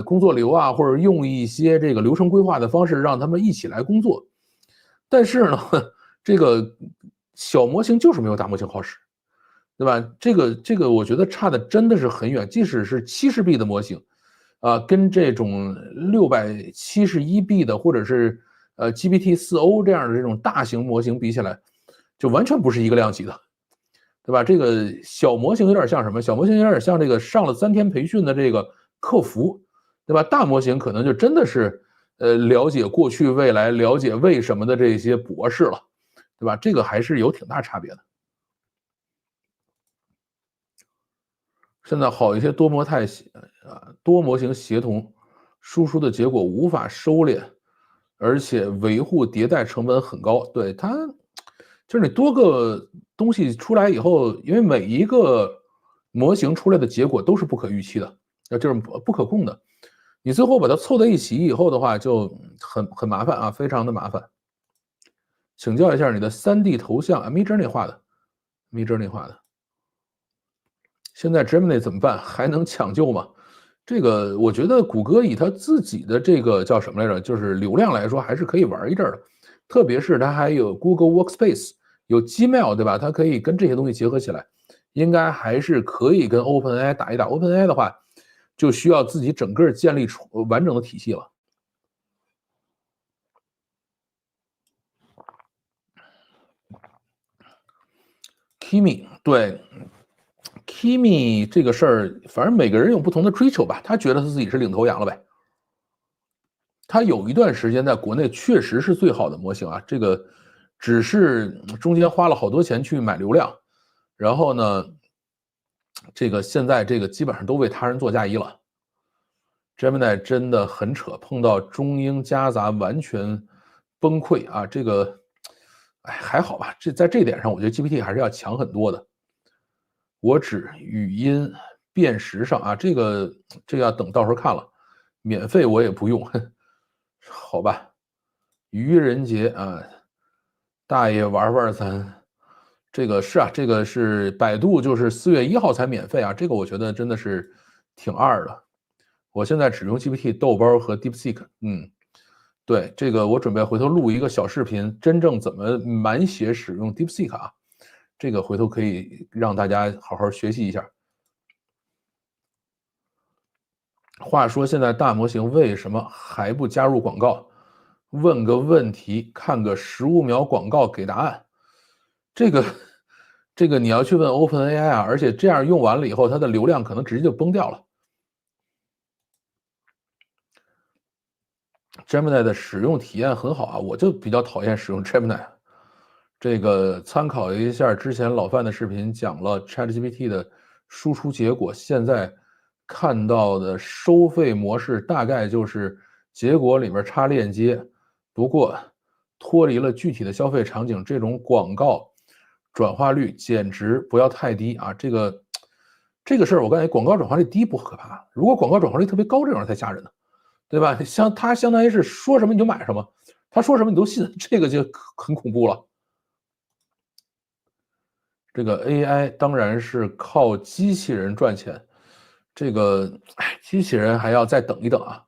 工作流啊，或者用一些这个流程规划的方式，让他们一起来工作。但是呢，这个小模型就是没有大模型好使，对吧？这个我觉得差的真的是很远。即使是70B 的模型，跟这种671B 的或者是GPT-4O 这样的这种大型模型比起来，就完全不是一个量级的。对吧？这个小模型有点像什么？小模型有点像这个上了3天培训的这个客服，对吧？大模型可能就真的是了解过去未来、了解为什么的这些博士了，对吧？这个还是有挺大差别的。现在好一些多模型协同输出的结果无法收敛，而且维护迭代成本很高。对它，就是你多个东西出来以后，因为每一个模型出来的结果都是不可预期的，就是不可控的。你最后把它凑在一起以后的话，就很麻烦啊，非常的麻烦。请教一下你的3D 头像，Midjourney 画的，Midjourney 画的。现在 Gemini 怎么办？还能抢救吗？这个我觉得谷歌以它自己的这个叫什么来着，就是流量来说，还是可以玩一阵的。特别是它还有 Google Workspace，有 Gmail，对吧？它可以跟这些东西结合起来，应该还是可以跟 OpenAI 打一打。OpenAI 的话，就需要自己整个建立出完整的体系了。Kimi 对 Kimi 这个事儿，反正每个人有不同的追求吧，他觉得他自己是领头羊了呗。他有一段时间在国内确实是最好的模型啊，这个只是中间花了好多钱去买流量，然后呢，这个现在这个基本上都为他人做嫁衣了。Gemini 真的很扯，碰到中英夹杂完全崩溃啊！这个，哎，还好吧，在这点上，我觉得 GPT 还是要强很多的。我指语音辨识上啊，这个要等到时候看了，免费我也不用，好吧？愚人节啊，大爷玩玩咱，这个是啊，这个是百度，就是4月1号才免费啊，这个我觉得真的是挺二的。我现在只用 GPT、豆包和 DeepSeek，对，这个我准备回头录一个小视频，真正怎么满血使用 DeepSeek 啊，这个回头可以让大家好好学习一下。话说现在大模型为什么还不加入广告？问个问题，看个15秒广告给答案，这个这个你要去问 OpenAI 啊，而且这样用完了以后，它的流量可能直接就崩掉了。Gemini 的使用体验很好啊，我就比较讨厌使用 Gemini。这个参考一下之前老范的视频，讲了 ChatGPT 的输出结果。现在看到的收费模式大概就是结果里面插链接，不过脱离了具体的消费场景，这种广告转化率简直不要太低啊！这个事儿，我感觉广告转化率低不可怕，如果广告转化率特别高，这种才吓人呢。对吧？它相当于是说什么你就买什么，他说什么你都信，这个就很恐怖了。这个 AI 当然是靠机器人赚钱，这个机器人还要再等一等啊。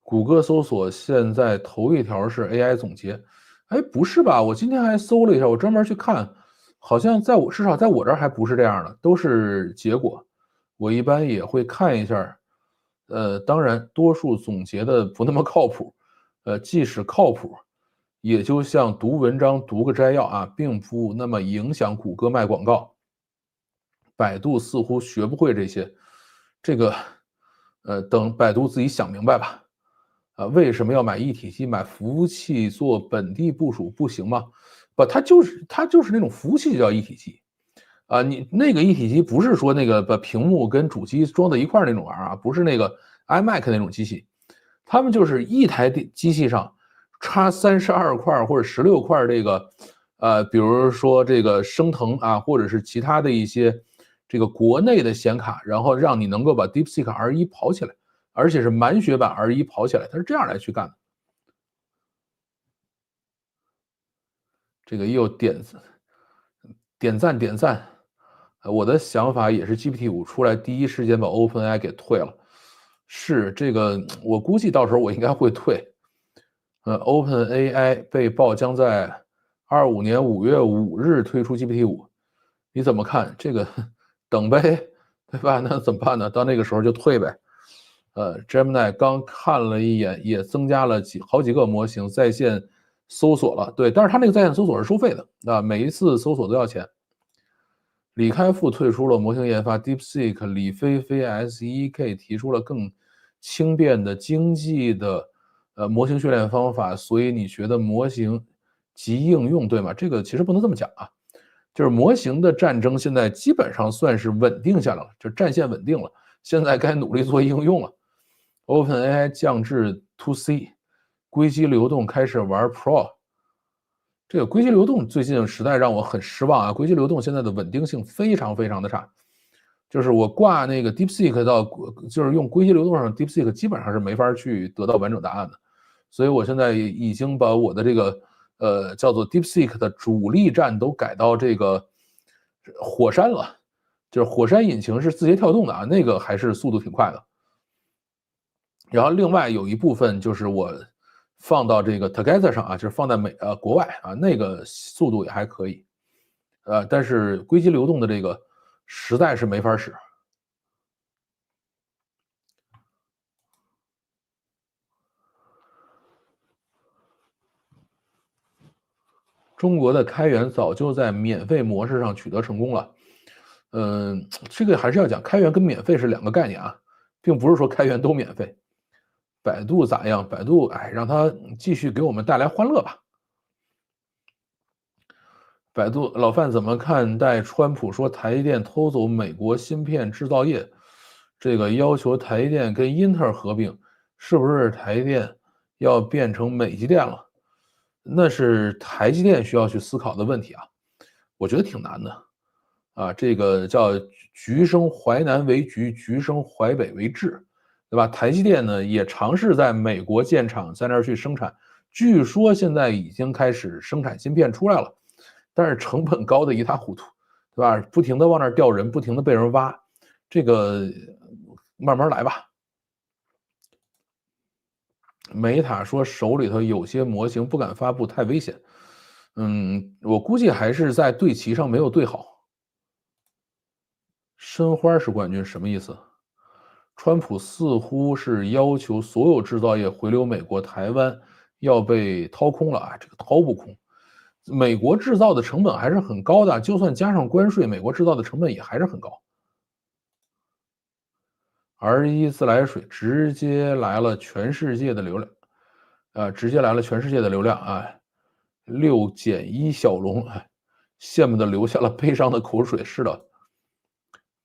谷歌搜索现在头一条是 AI 总结，哎，不是吧？我今天还搜了一下，我专门去看，好像至少在我这儿还不是这样的，都是结果。我一般也会看一下，当然多数总结的不那么靠谱，即使靠谱，也就像读文章读个摘要啊，并不那么影响谷歌卖广告。百度似乎学不会这些，这个，等百度自己想明白吧。为什么要买一体机？买服务器做本地部署不行吗？不，它就是那种服务器叫一体机。你那个一体机不是说那个把屏幕跟主机装在一块儿那种玩意儿啊，不是那个 iMac 那种机器，他们就是一台机器上插32块或者16块这个，比如说这个升腾啊，或者是其他的一些这个国内的显卡，然后让你能够把 DeepSeek R1跑起来，而且是满血版 R1跑起来，它是这样来去干的。这个又点赞，我的想法也是 GPT-5出来第一时间把 OpenAI 给退了。是这个，我估计到时候我应该会退。OpenAI 被曝将在25年5月5日推出 GPT-5，你怎么看？这个等呗，对吧？那怎么办呢？到那个时候就退呗。Gemini 刚看了一眼，也增加了好几个模型在线搜索了。对，但是它那个在线搜索是收费的，每一次搜索都要钱。李开复退出了模型研发 DeepSeek，李飞飞 SEK 提出了更轻便的、经济的模型训练方法，所以你觉得模型及应用对吗？这个其实不能这么讲啊，就是模型的战争现在基本上算是稳定下来了，就战线稳定了，现在该努力做应用了。OpenAI 降至 To C，硅基流动开始玩 Pro。这个硅基流动最近实在让我很失望啊！硅基流动现在的稳定性非常非常的差，就是我挂那个 DeepSeek 到，就是用硅基流动上 DeepSeek 基本上是没法去得到完整答案的，所以我现在已经把我的这个叫做 DeepSeek 的主力站都改到这个火山了，就是火山引擎是字节跳动的啊，那个还是速度挺快的。然后另外有一部分就是我放到这个 Together 上啊，就是放在国外啊，那个速度也还可以，但是硅基流动的这个实在是没法使。中国的开源早就在免费模式上取得成功了，这个还是要讲开源跟免费是两个概念啊，并不是说开源都免费。百度咋样？百度，哎，让它继续给我们带来欢乐吧。百度老范怎么看待川普说台积电偷走美国芯片制造业？这个要求台积电跟英特尔合并，是不是台积电要变成美积电了？那是台积电需要去思考的问题啊，我觉得挺难的啊。这个叫橘生淮南为橘，橘生淮北为枳，对吧？台积电呢也尝试在美国建厂，在那儿去生产，据说现在已经开始生产芯片出来了，但是成本高的一塌糊涂，对吧？不停的往那儿调人，不停的被人挖，这个慢慢来吧。美塔说手里头有些模型不敢发布，太危险。我估计还是在对齐上没有对好。申花是冠军什么意思？川普似乎是要求所有制造业回流美国，台湾要被掏空了啊！这个掏不空，美国制造的成本还是很高的，就算加上关税，美国制造的成本也还是很高。R1自来水直接来了全世界的流量，直接来了全世界的流量啊！6减1小龙，羡慕的流下了悲伤的口水。是的，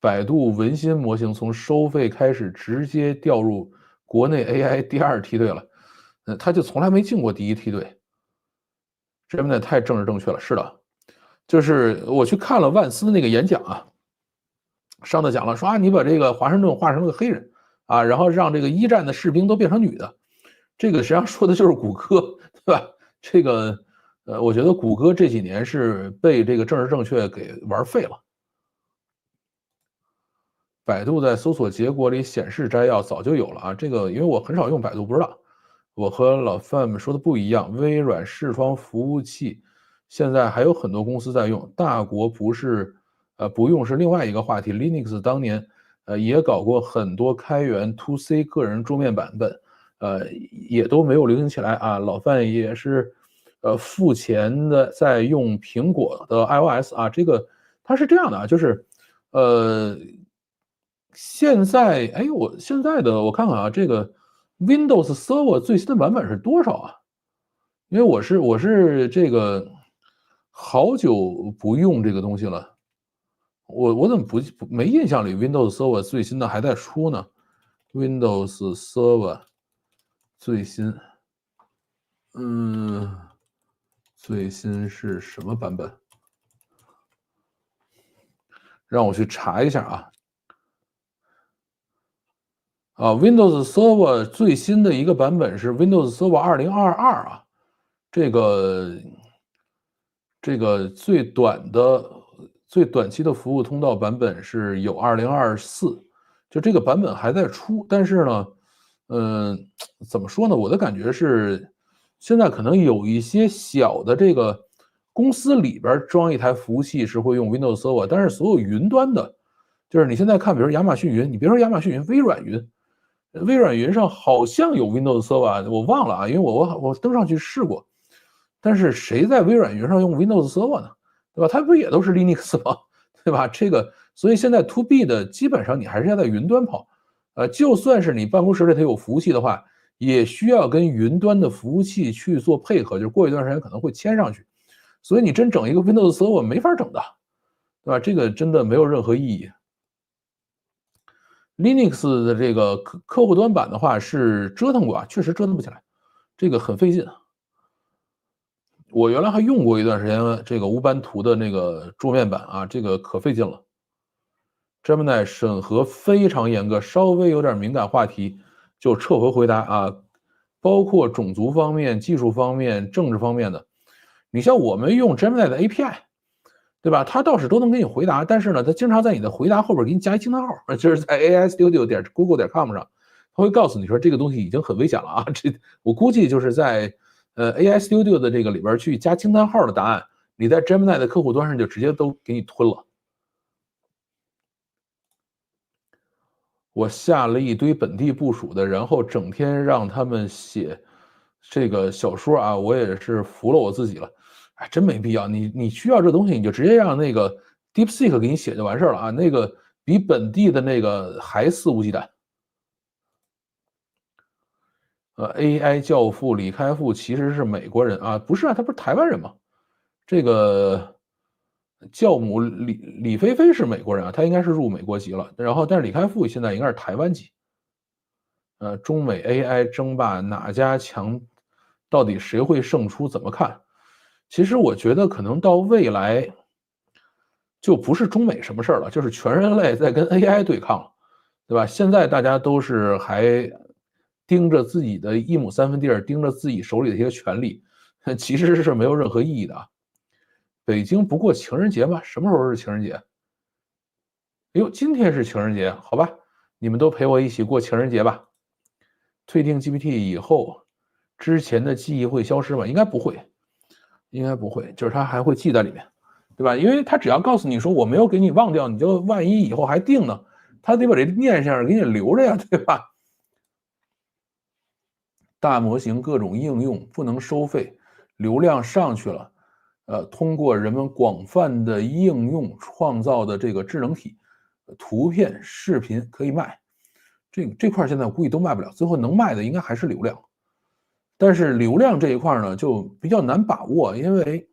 百度文心模型从收费开始直接调入国内 AI 第2梯队了，他就从来没进过第1梯队，真的太政治正确了。是的，就是我去看了万斯那个演讲啊，上头讲了说啊，你把这个华盛顿画成了个黑人啊，然后让这个一战的士兵都变成女的，这个实际上说的就是谷歌，对吧？这个我觉得谷歌这几年是被这个政治正确给玩废了。百度在搜索结果里显示摘要早就有了啊，这个因为我很少用百度，不知道。我和老范们说的不一样，微软视窗服务器现在还有很多公司在用，大国不是不用是另外一个话题。Linux 当年也搞过很多开源 to C 个人桌面版本，也都没有流行起来啊。老范也是付钱的在用苹果的 iOS 啊，这个它是这样的啊，就是现在，哎，现在的我看看啊，这个 Windows Server 最新的版本是多少啊？因为我是这个好久不用这个东西了，我怎么没印象里 Windows Server 最新的还在出呢？Windows Server 最新，最新是什么版本？让我去查一下啊。Windows Server 最新的一个版本是 Windows Server 2022啊，这个最短期的服务通道版本是有2024，就这个版本还在出，但是呢，怎么说呢？我的感觉是，现在可能有一些小的这个公司里边装一台服务器是会用 Windows Server，但是所有云端的，就是你现在看，比如亚马逊云，你别说亚马逊云，微软云。微软云上好像有 Windows Server，我忘了啊，因为我登上去试过，但是谁在微软云上用 Windows Server 呢？对吧？它不也都是 Linux 吗？对吧？这个，所以现在 To B 的基本上你还是要在云端跑，就算是你办公室里头有服务器的话，也需要跟云端的服务器去做配合，就是过一段时间可能会牵上去，所以你真整一个 Windows Server 没法整的，对吧？这个真的没有任何意义。Linux 的这个客户端版的话是折腾过啊，确实折腾不起来，这个很费劲。我原来还用过一段时间这个乌班图的那个桌面版啊，这个可费劲了。Gemini 审核非常严格，稍微有点敏感话题就撤回回答啊，包括种族方面、技术方面、政治方面的。你像我们用 Gemini 的 API，对吧？它倒是都能给你回答，但是呢，它经常在你的回答后边给你加一惊叹号，就是在 aistudio.google.com 上，它会告诉你说这个东西已经很危险了啊。这我估计就是在AI Studio 的这个里边去加惊叹号的答案，你在 Gemini 的客户端上就直接都给你吞了。我下了一堆本地部署的，然后整天让他们写这个小说啊，我也是服了我自己了。哎，真没必要。你需要这东西，你就直接让那个 DeepSeek 给你写就完事儿了啊，那个比本地的那个还肆无忌惮。AI 教父李开复其实是美国人啊，不是啊，他不是台湾人吗？这个教母李飞飞是美国人啊，他应该是入美国籍了。然后，但是李开复现在应该是台湾籍。中美 AI 争霸哪家强，到底谁会胜出？怎么看？其实我觉得可能到未来，就不是中美什么事儿了，就是全人类在跟 AI 对抗了，对吧？现在大家都是还盯着自己的一亩三分地儿，盯着自己手里的一些权利，其实是没有任何意义的啊。北京不过情人节吗？什么时候是情人节？哎呦，今天是情人节，好吧，你们都陪我一起过情人节吧。退订 GPT 以后，之前的记忆会消失吗？应该不会，应该不会，就是它还会记在里面，对吧？因为它只要告诉你说我没有给你忘掉，你就万一以后还订呢，它得把这念想给你留着呀，对吧？大模型各种应用不能收费，流量上去了，通过人们广泛的应用创造的这个智能体，图片、视频可以卖。这块现在我估计都卖不了，最后能卖的应该还是流量。但是流量这一块呢，就比较难把握，因为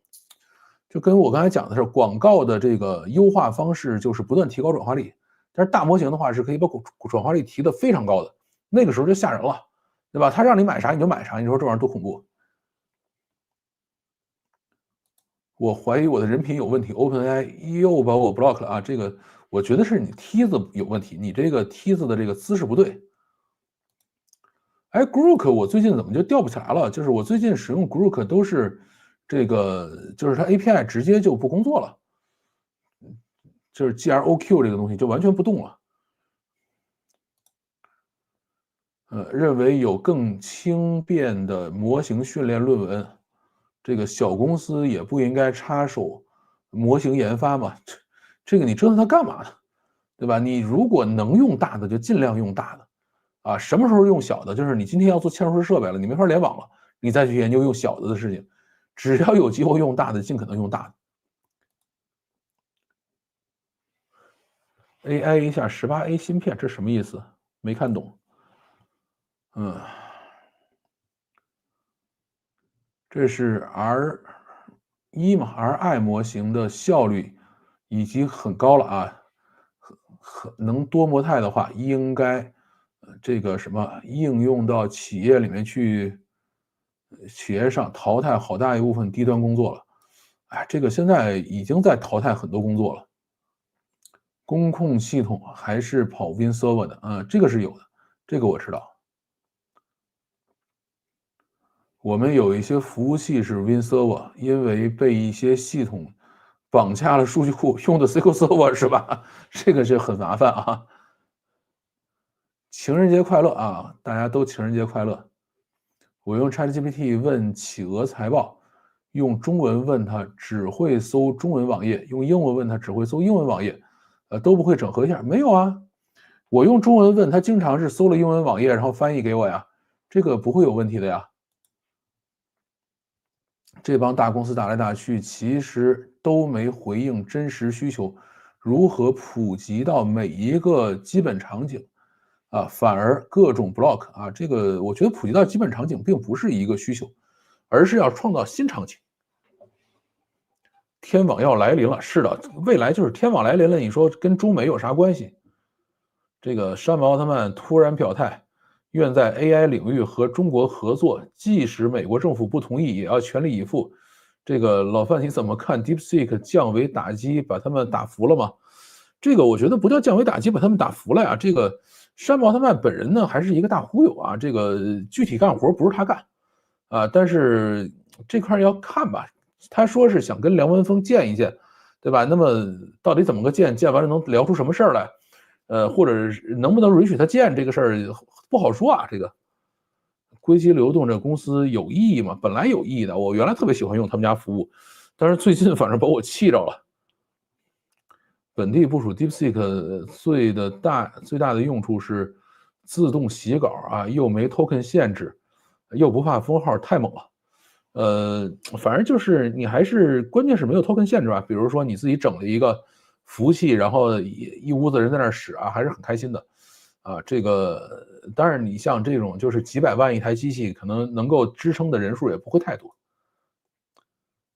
就跟我刚才讲的是，广告的这个优化方式就是不断提高转化率，但是大模型的话是可以把转化率提得非常高的，那个时候就吓人了，对吧？他让你买啥你就买啥，你说这玩意儿多恐怖？我怀疑我的人品有问题，OpenAI 又把我 block 了啊！这个我觉得是你梯子有问题，你这个梯子的这个姿势不对。哎，Grok 我最近怎么就吊不起来了？就是我最近使用 Grok 都是这个，就是它 API 直接就不工作了，就是 GROQ 这个东西就完全不动了。认为有更轻便的模型训练论文，这个小公司也不应该插手模型研发嘛？这个你折腾它干嘛呢？对吧？你如果能用大的，就尽量用大的。啊，什么时候用小的？就是你今天要做嵌入式设备了，你没法联网了，你再去研究用小的事情。只要有机会用大的，尽可能用大的。AI 一下18A 芯片，这什么意思？没看懂。这是 R1嘛，RI 模型的效率已经很高了啊，能多模态的话，应该这个什么应用到企业里面去，企业上淘汰好大一部分低端工作了。哎，这个现在已经在淘汰很多工作了。工控系统还是跑 WinServer 的，这个是有的，这个我知道。我们有一些服务器是 WinServer，因为被一些系统绑架了数据库，用的 SQL Server 是吧？这个就很麻烦啊。情人节快乐啊！大家都情人节快乐。我用 ChatGPT 问企鹅财报，用中文问他只会搜中文网页，用英文问他只会搜英文网页，都不会整合一下。没有啊，我用中文问他，经常是搜了英文网页，然后翻译给我呀，这个不会有问题的呀。这帮大公司打来打去，其实都没回应真实需求，如何普及到每一个基本场景？反而各种 block 啊，这个我觉得普及到基本场景并不是一个需求，而是要创造新场景。天网要来临了，是的，未来就是天网来临了。你说跟中美有啥关系？这个山姆奥特曼突然表态，愿在 AI 领域和中国合作，即使美国政府不同意，也要全力以赴。这个老范你怎么看 DeepSeek 降维打击，把他们打服了吗？这个我觉得不叫降维打击，把他们打服了呀。这个山姆奥特曼本人呢，还是一个大忽悠啊。这个具体干活不是他干啊，但是这块要看吧。他说是想跟梁文峰见一见，对吧？那么到底怎么个见？见完了能聊出什么事儿来？或者能不能允许他见这个事儿不好说啊。这个硅基流动这公司有意义吗？本来有意义的，我原来特别喜欢用他们家服务，但是最近反正把我气着了。本地部署 DeepSeek 最大的用处是自动洗稿啊，又没 token 限制，又不怕封号，太猛了。反正就是你还是关键是没有 token 限制吧。比如说你自己整了一个服务器，然后一屋子人在那使啊，还是很开心的。这个当然你像这种就是几百万一台机器，可能能够支撑的人数也不会太多。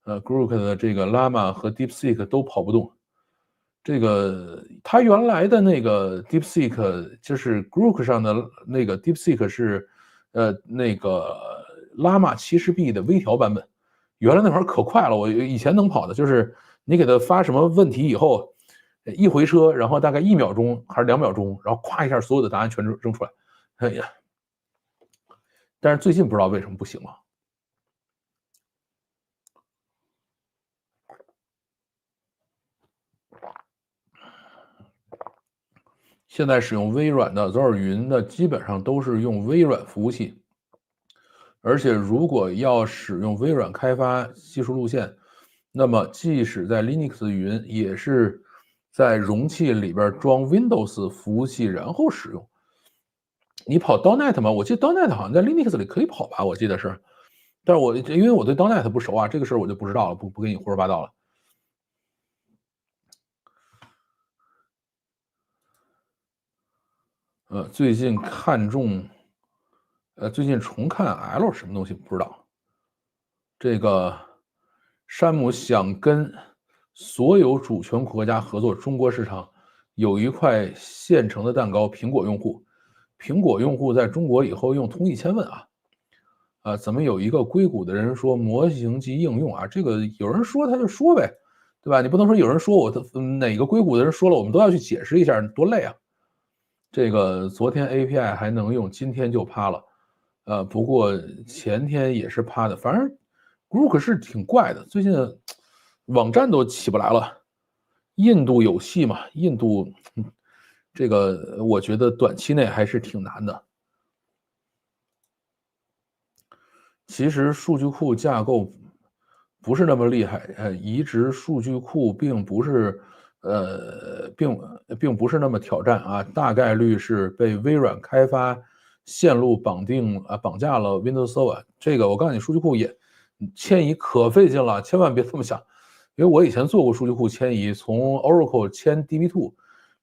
Grok 的这个 Llama 和 DeepSeek 都跑不动。这个它原来的那个 DeepSeek 就是 Grok 上的那个 DeepSeek 是那个 Llama 70B 的微调版本。原来那会儿可快了，我以前能跑的就是你给它发什么问题以后，一回车，然后大概1秒钟还是2秒钟，然后咵一下所有的答案全扔出来。哎呀，但是最近不知道为什么不行了。现在使用微软的左耳云的基本上都是用微软服务器，而且如果要使用微软开发技术路线，那么即使在 Linux 云也是在容器里边装 Windows 服务器然后使用。你跑 .NET 吗？我记得 .NET 好像在 Linux 里可以跑吧，我记得是，但是因为我对 .NET 不熟啊，这个事儿我就不知道了，不跟你胡说八道了。最近最近重看 L 什么东西不知道。这个山姆想跟所有主权国家合作中国市场，有一块现成的蛋糕，苹果用户。苹果用户在中国以后用通义千问啊，怎么有一个硅谷的人说模型及应用啊？这个有人说他就说呗，对吧？你不能说有人说我哪个硅谷的人说了，我们都要去解释一下，多累啊！这个昨天 API 还能用，今天就趴了。不过前天也是趴的，反正 Grok 是挺怪的，最近网站都起不来了。印度有戏嘛？印度这个我觉得短期内还是挺难的。其实数据库架构不是那么厉害，移植数据库并不是并不是那么挑战啊，大概率是被微软开发线路绑架了 Windows Server。这个我告诉你，数据库也迁移可费劲了，千万别这么想。因为我以前做过数据库迁移，从 Oracle 迁 DB2，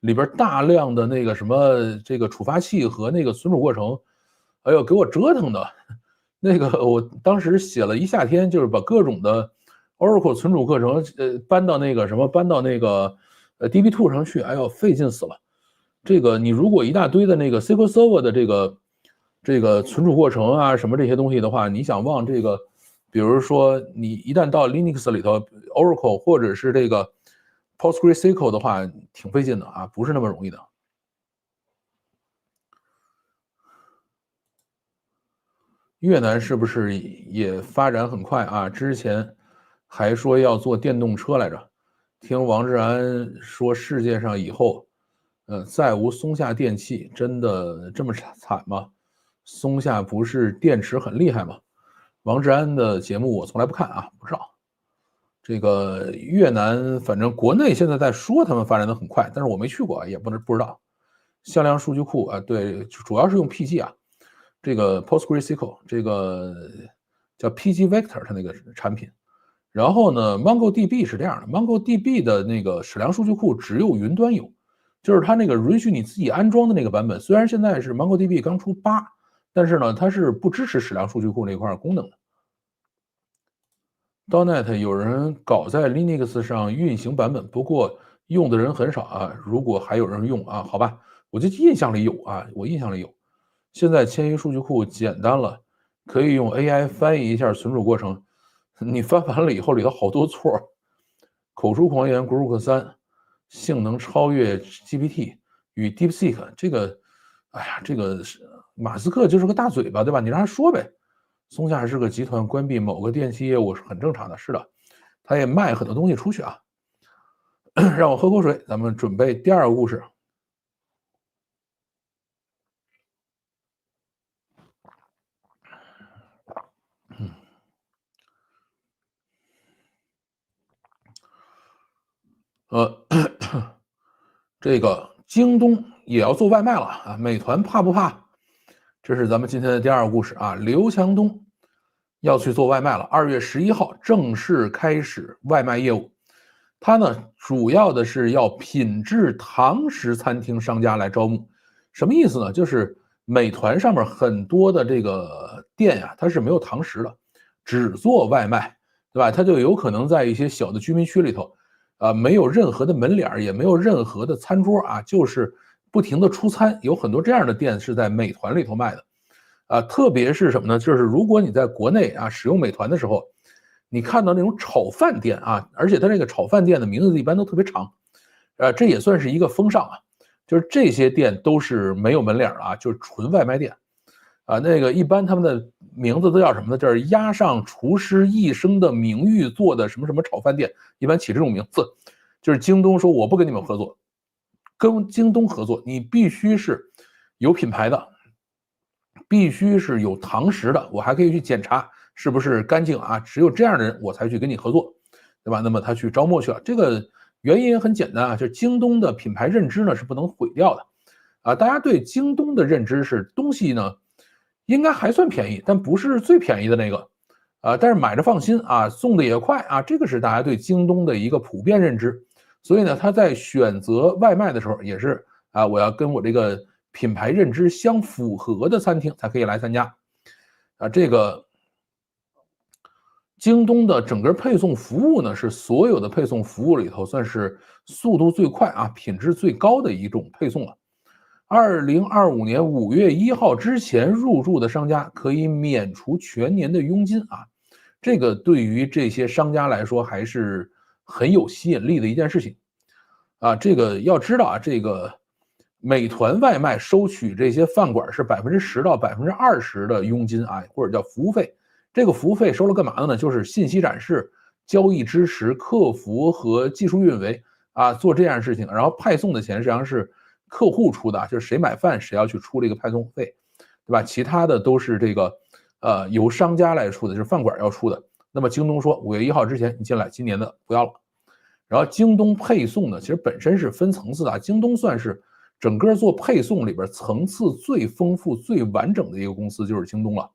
里边大量的那个什么这个触发器和那个存储过程，哎呦给我折腾的。那个我当时写了一夏天，就是把各种的 Oracle 存储课程搬到那个DB2 上去，哎呦费劲死了。这个你如果一大堆的那个 SQL Server 的这个存储过程啊什么这些东西的话，你想往这个，比如说你一旦到 Linux 里头 Oracle 或者是这个 PostgreSQL 的话，挺费劲的啊，不是那么容易的。越南是不是也发展很快啊？之前还说要做电动车来着，听王志安说世界上以后，再无松下电器，真的这么惨吗？松下不是电池很厉害吗？王志安的节目我从来不看啊，不知道。这个越南，反正国内现在在说他们发展的很快，但是我没去过，也不知道。向量数据库啊，对，主要是用 PG 啊。这个 PostgreSQL 这个叫 PG Vector 它那个产品，然后呢 MongoDB 是这样的，MongoDB 的那个矢量数据库只有云端有，就是它那个允许你自己安装的那个版本，虽然现在是 MongoDB 刚出8，但是呢它是不支持矢量数据库那块功能的。.NET 有人搞在 Linux 上运行版本，不过用的人很少啊。如果还有人用啊，好吧，我就印象里有啊，我印象里有。现在迁移数据库简单了，可以用 AI 翻译一下存储过程。你翻完了以后，里头好多错。口出狂言 ，Grok 3性能超越 GPT 与 DeepSeek。这个，哎呀，这个是马斯克就是个大嘴巴，对吧？你让他说呗。松下是个集团，关闭某个电器业务是很正常的，是的，他也卖很多东西出去啊。让我喝口水，咱们准备第二个故事。这个京东也要做外卖了啊，美团怕不怕？这是咱们今天的第二个故事啊。刘强东要去做外卖了，2月11号正式开始外卖业务。它呢主要的是要品质堂食餐厅商家来招募。什么意思呢？就是美团上面很多的这个店呀，它是没有堂食的，只做外卖，对吧？它就有可能在一些小的居民区里头，没有任何的门脸，也没有任何的餐桌啊，就是不停的出餐。有很多这样的店是在美团里头卖的。特别是什么呢？就是如果你在国内啊使用美团的时候，你看到那种炒饭店啊，而且它这个炒饭店的名字一般都特别长，这也算是一个风尚啊。就是这些店都是没有门脸啊，就是纯外卖店啊。那个一般他们的名字都叫什么呢？就是押上厨师一生的名誉做的什么什么炒饭店，一般起这种名字。就是京东说我不跟你们合作，跟京东合作你必须是有品牌的，必须是有堂食的，我还可以去检查是不是干净啊，只有这样的人我才去跟你合作，对吧？那么他去招募去了，这个原因也很简单啊，就是京东的品牌认知呢是不能毁掉的啊。大家对京东的认知是东西呢应该还算便宜，但不是最便宜的那个啊，但是买着放心啊，送的也快啊，这个是大家对京东的一个普遍认知。所以呢，他在选择外卖的时候也是啊，我要跟我这个品牌认知相符合的餐厅才可以来参加啊。这个京东的整个配送服务呢，是所有的配送服务里头算是速度最快啊、品质最高的一种配送了。2025年5月1号之前入驻的商家可以免除全年的佣金啊，这个对于这些商家来说还是很有吸引力的一件事情啊。这个要知道啊，这个美团外卖收取这些饭馆是10%到20%的佣金啊，或者叫服务费。这个服务费收了干嘛的呢？就是信息展示、交易支持、客服和技术运维啊，做这样的事情。然后派送的钱实际上是客户出的，就是谁买饭谁要去出这个派送费，对吧？其他的都是这个由商家来出的，就是饭馆要出的。那么京东说5月1号之前你进来，今年的不要了。然后京东配送呢，其实本身是分层次的，京东算是整个做配送里边层次最丰富、最完整的一个公司，就是京东了。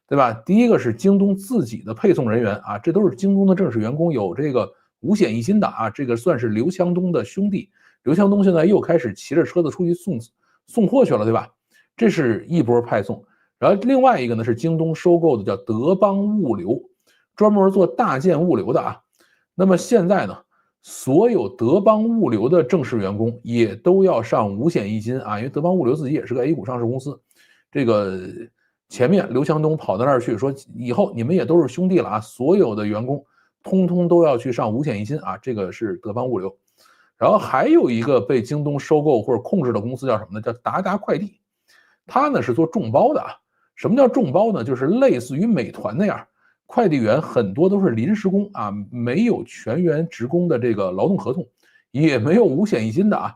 对吧？第一个是京东自己的配送人员啊，这都是京东的正式员工，有这个五险一金的啊，这个算是刘强东的兄弟。刘强东现在又开始骑着车子出去送货去了，对吧？这是一波派送。然后另外一个呢是京东收购的叫德邦物流，专门做大件物流的啊。那么现在呢，所有德邦物流的正式员工也都要上五险一金啊，因为德邦物流自己也是个 A 股上市公司，这个。前面刘强东跑到那儿去说，以后你们也都是兄弟了啊，所有的员工通通都要去上五险一金啊，这个是德邦物流。然后还有一个被京东收购或者控制的公司叫什么呢？叫达达快递，它呢是做众包的啊。什么叫众包呢？就是类似于美团那样，快递员很多都是临时工啊，没有全员职工的这个劳动合同，也没有五险一金的啊。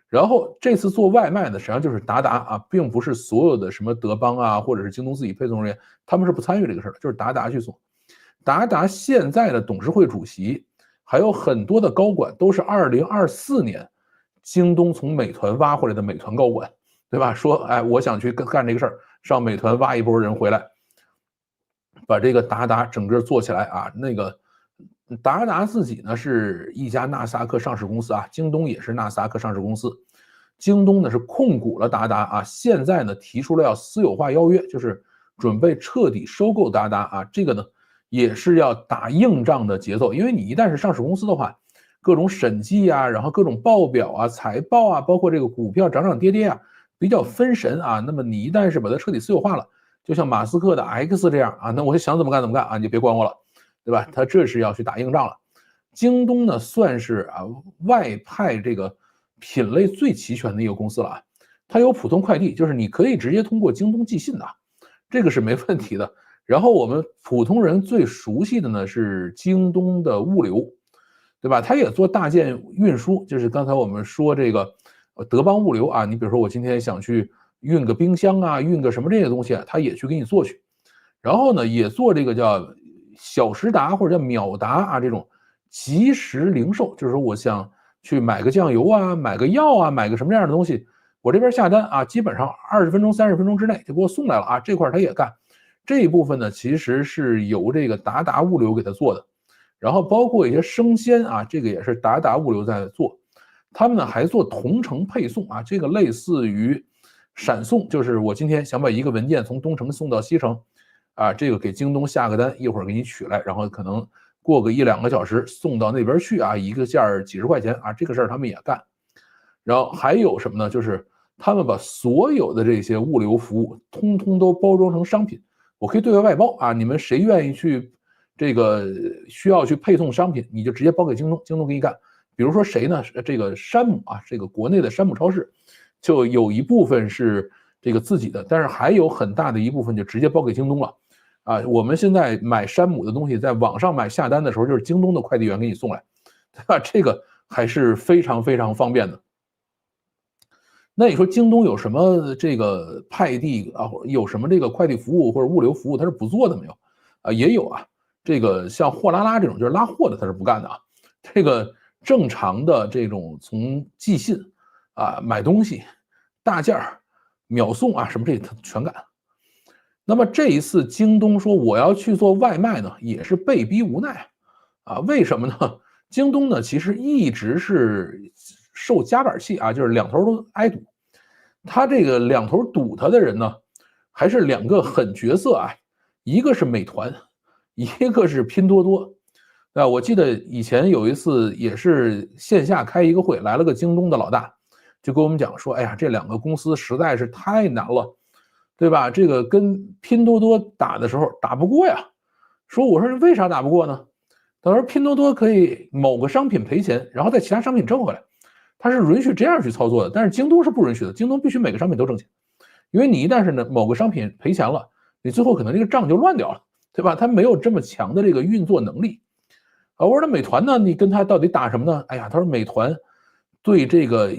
然后这次做外卖呢，实际上就是达达啊，并不是所有的什么德邦啊，或者是京东自己配送人员，他们是不参与这个事儿的，就是达达去送。达达现在的董事会主席还有很多的高管都是2024年京东从美团挖回来的美团高管，对吧？说哎，我想去干这个事儿，上美团挖一波人回来，把这个达达整个做起来啊。那个达达自己呢是一家纳斯达克上市公司啊，京东也是纳斯达克上市公司。京东呢是控股了达达啊，现在呢提出了要私有化邀约，就是准备彻底收购达达啊。这个呢也是要打硬仗的节奏，因为你一旦是上市公司的话，各种审计啊，然后各种报表啊、财报啊，包括这个股票涨涨跌跌啊，比较分神啊。那么你一旦是把它彻底私有化了，就像马斯克的 X 这样啊，那我就想怎么干怎么干啊，你就别管我了，对吧？他这是要去打硬仗了。京东呢算是啊外派这个品类最齐全的一个公司了啊，它有普通快递，就是你可以直接通过京东寄信的，这个是没问题的。然后我们普通人最熟悉的呢是京东的物流，对吧？它也做大件运输，就是刚才我们说这个德邦物流啊，你比如说我今天想去运个冰箱啊，运个什么这些东西啊，它也去给你做去。然后呢，也做这个叫小时达或者叫秒达啊这种即时零售，就是说我想去买个酱油啊，买个药啊，买个什么样的东西，我这边下单啊，基本上20分钟、30分钟之内就给我送来了啊，这块他也干。这一部分呢，其实是由这个达达物流给他做的。然后包括一些生鲜啊，这个也是达达物流在做。他们呢还做同城配送啊，这个类似于闪送，就是我今天想把一个文件从东城送到西城，啊，这个给京东下个单，一会儿给你取来，然后可能过个1-2个小时送到那边去啊，一个件几十块钱啊，这个事儿他们也干。然后还有什么呢？就是他们把所有的这些物流服务通通都包装成商品，我可以对外外包啊，你们谁愿意去这个需要去配送商品，你就直接包给京东，京东给你干。比如说谁呢？这个山姆啊，这个国内的山姆超市，就有一部分是这个自己的，但是还有很大的一部分就直接包给京东了。啊，我们现在买山姆的东西，在网上买下单的时候，就是京东的快递员给你送来，对吧？这个还是非常非常方便的。那你说京东有什么这个派递啊，有什么这个快递服务或者物流服务，它是不做的没有？啊，也有啊。这个像货拉拉这种就是拉货的，它是不干的啊。这个正常的这种从寄信啊、买东西、大件秒送啊什么这它全干。那么这一次京东说我要去做外卖呢，也是被逼无奈啊。为什么呢？京东呢其实一直是受夹板气啊，就是两头都挨堵。他这个两头堵他的人呢，还是2个狠角色啊，一个是美团，一个是拼多多。啊，我记得以前有一次也是线下开一个会，来了个京东的老大，就跟我们讲说，哎呀，这2个公司实在是太难了，对吧？这个跟拼多多打的时候打不过呀。我说为啥打不过呢？他说拼多多可以某个商品赔钱，然后在其他商品挣回来，他是允许这样去操作的。但是京东是不允许的，京东必须每个商品都挣钱，因为你一旦是某个商品赔钱了，你最后可能这个账就乱掉了，对吧？他没有这么强的这个运作能力。我说那美团呢？你跟他到底打什么呢？哎呀，他说美团对这个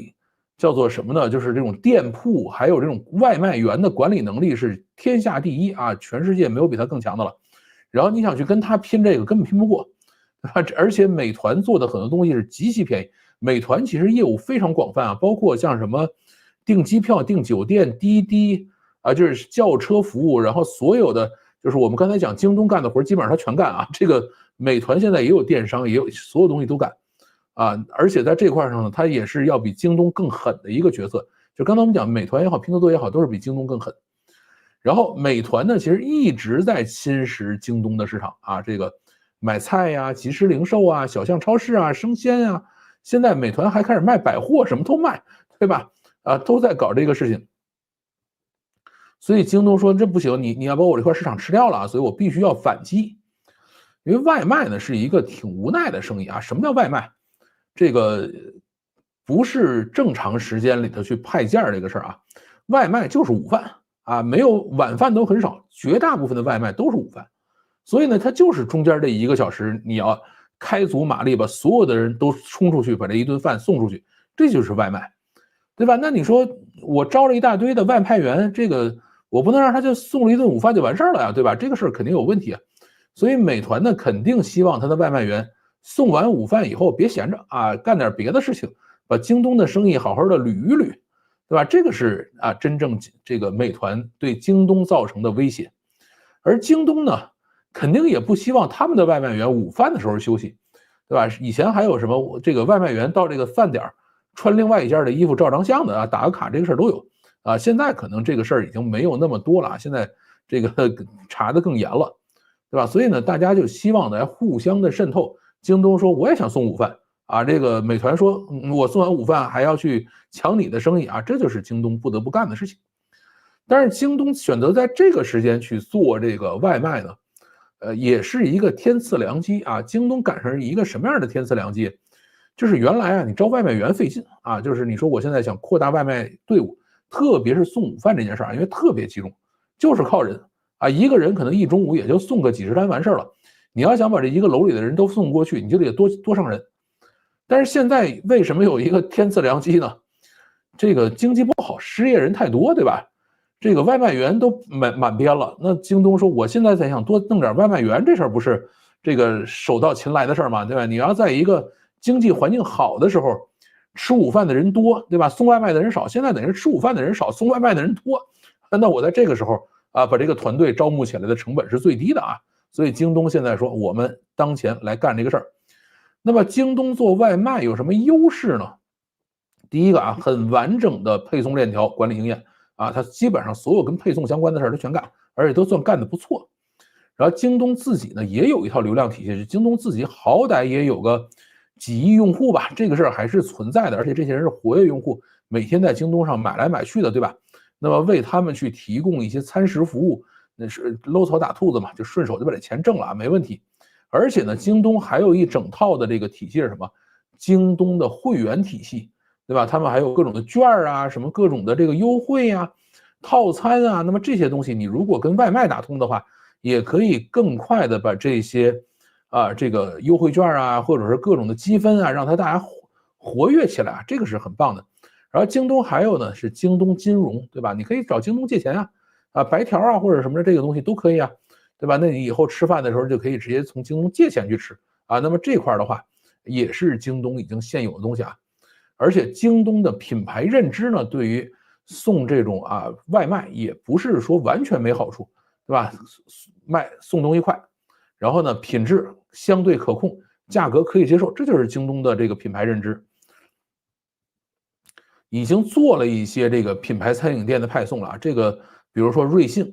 叫做什么呢？就是这种店铺还有这种外卖员的管理能力是天下第一啊，全世界没有比他更强的了。然后你想去跟他拼这个，根本拼不过，而且美团做的很多东西是极其便宜。美团其实业务非常广泛啊，包括像什么订机票、订酒店、滴滴啊，就是叫车服务，然后所有的就是我们刚才讲京东干的活基本上他全干啊。这个美团现在也有电商，也有所有东西都干啊，而且在这块上呢，它也是要比京东更狠的一个角色。就刚才我们讲，美团也好，拼多多也好，都是比京东更狠。然后美团呢，其实一直在侵蚀京东的市场啊，这个买菜呀、即时零售啊、小巷超市啊、生鲜啊，现在美团还开始卖百货，什么都卖，对吧？啊，都在搞这个事情。所以京东说这不行，你要把我这块市场吃掉了啊，所以我必须要反击。因为外卖呢是一个挺无奈的生意啊。什么叫外卖？这个不是正常时间里头去派件这个事儿啊，外卖就是午饭啊，没有晚饭都很少，绝大部分的外卖都是午饭。所以呢，它就是中间这1个小时，你要开足马力把所有的人都冲出去，把这一顿饭送出去，这就是外卖，对吧？那你说我招了一大堆的外派员，这个我不能让他就送了一顿午饭就完事儿了呀，对吧？这个事儿肯定有问题啊。所以美团呢，肯定希望他的外卖员送完午饭以后别闲着啊，干点别的事情，把京东的生意好好的捋一捋，对吧？这个是啊，真正这个美团对京东造成的威胁。而京东呢，肯定也不希望他们的外卖员午饭的时候休息，对吧？以前还有什么这个外卖员到这个饭点穿另外一件的衣服照张相的啊，打个卡这个事儿都有啊。现在可能这个事儿已经没有那么多了，现在这个查的更严了。对吧？所以呢，大家就希望来互相的渗透。京东说我也想送午饭啊，这个美团说我送完午饭还要去抢你的生意啊，这就是京东不得不干的事情。但是京东选择在这个时间去做这个外卖呢，也是一个天赐良机啊。京东赶上一个什么样的天赐良机？就是原来啊，你招外卖员费劲啊，就是你说我现在想扩大外卖队伍，特别是送午饭这件事啊，因为特别集中，就是靠人。啊，一个人可能一中午也就送个几十单完事儿了。你要想把这一个楼里的人都送过去，你就得多上人。但是现在为什么有一个天赐良机呢？这个经济不好，失业人太多，对吧？这个外卖员都满编了。那京东说，我现在在想多弄点外卖员，这事儿不是这个手到擒来的事儿吗？对吧？你要在一个经济环境好的时候，吃午饭的人多，对吧？送外卖的人少。现在等于吃午饭的人少，送外卖的人多。那我在这个时候。啊，把这个团队招募起来的成本是最低的啊，所以京东现在说我们当前来干这个事儿。那么京东做外卖有什么优势呢？第一个啊，很完整的配送链条管理经验啊，它基本上所有跟配送相关的事儿它全干，而且都算干得不错。然后京东自己呢也有一套流量体系，京东自己好歹也有个几亿用户吧，这个事儿还是存在的，而且这些人是活跃用户，每天在京东上买来买去的，对吧？那么为他们去提供一些餐食服务，那是搂草打兔子嘛，就顺手就把这钱挣了啊，没问题。而且呢，京东还有一整套的这个体系是什么？京东的会员体系，对吧？他们还有各种的券啊，什么各种的这个优惠啊、套餐啊，那么这些东西你如果跟外卖打通的话，也可以更快的把这些这个优惠券啊，或者是各种的积分啊，让它大家活跃起来啊，这个是很棒的。然后京东还有呢是京东金融，对吧？你可以找京东借钱啊，白条啊或者什么的这个东西都可以啊，对吧？那你以后吃饭的时候就可以直接从京东借钱去吃啊。那么这块的话也是京东已经现有的东西啊。而且京东的品牌认知呢，对于送这种外卖也不是说完全没好处，对吧？送东西快，然后呢品质相对可控，价格可以接受，这就是京东的这个品牌认知。已经做了一些这个品牌餐饮店的派送了啊，这个比如说瑞幸、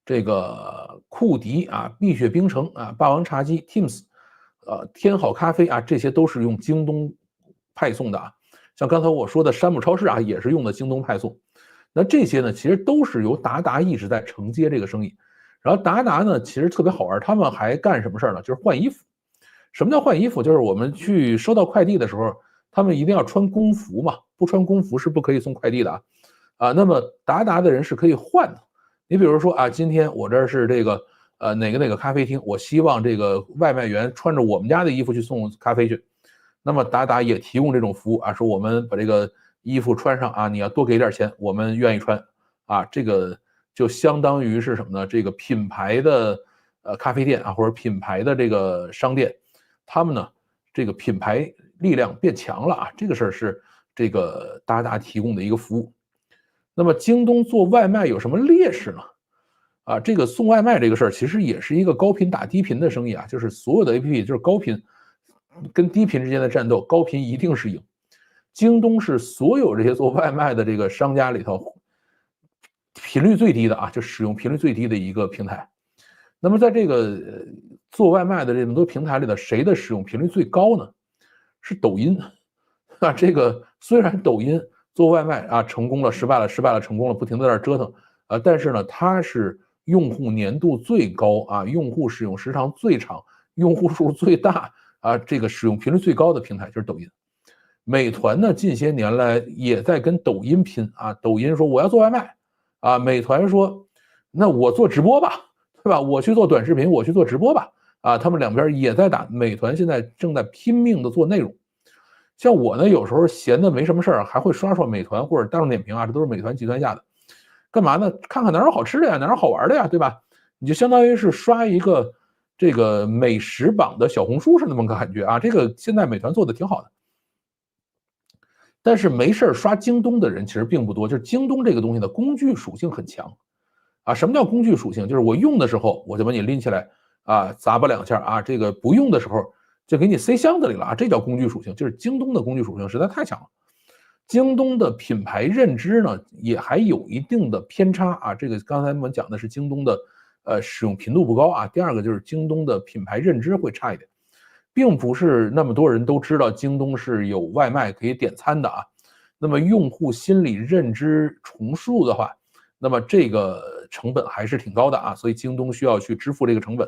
这个库迪啊、碧血冰城啊、霸王茶姬、Teams，天好咖啡啊，这些都是用京东派送的啊。像刚才我说的山姆超市啊，也是用的京东派送。那这些呢，其实都是由达达一直在承接这个生意。然后达达呢，其实特别好玩，他们还干什么事儿呢？就是换衣服。什么叫换衣服？就是我们去收到快递的时候，他们一定要穿工服嘛，不穿工服是不可以送快递的啊。那么达达的人是可以换的。你比如说啊，今天我这是这个哪个咖啡厅，我希望这个外卖员穿着我们家的衣服去送咖啡去。那么达达也提供这种服务啊，说我们把这个衣服穿上啊，你要多给点钱，我们愿意穿啊。这个就相当于是什么呢？这个品牌的咖啡店啊，或者品牌的这个商店，他们呢这个品牌力量变强了啊。这个事儿是这个达达提供的一个服务。那么京东做外卖有什么劣势呢？啊，这个送外卖这个事儿其实也是一个高频打低频的生意啊，就是所有的 APP 就是高频跟低频之间的战斗，高频一定是赢。京东是所有这些做外卖的这个商家里头频率最低的啊，就使用频率最低的一个平台。那么在这个做外卖的这么多平台里头，谁的使用频率最高呢？是抖音啊。这个虽然抖音做外卖啊成功了、失败了、失败了、成功了，不停的在那折腾啊，但是呢，它是用户粘度最高啊，用户使用时长最长、用户数最大啊，这个使用频率最高的平台就是抖音。美团呢，近些年来也在跟抖音拼啊。抖音说我要做外卖啊，美团说那我做直播吧，对吧？我去做短视频，我去做直播吧啊。他们两边也在打，美团现在正在拼命的做内容。像我呢，有时候闲的没什么事儿，还会刷刷美团或者大众点评啊，这都是美团集团下的。干嘛呢？看看哪有好吃的呀，哪有好玩的呀，对吧？你就相当于是刷一个这个美食榜的小红书是那么个感觉啊。这个现在美团做的挺好的。但是没事刷京东的人其实并不多，就是京东这个东西的工具属性很强啊。什么叫工具属性？就是我用的时候我就把你拎起来啊，砸吧两下啊，这个不用的时候就给你塞箱子里了啊，这叫工具属性。就是京东的工具属性实在太强了。京东的品牌认知呢也还有一定的偏差啊。这个刚才我们讲的是京东的使用频度不高啊。第二个就是京东的品牌认知会差一点。并不是那么多人都知道京东是有外卖可以点餐的啊。那么用户心理认知重塑的话，那么这个成本还是挺高的啊，所以京东需要去支付这个成本。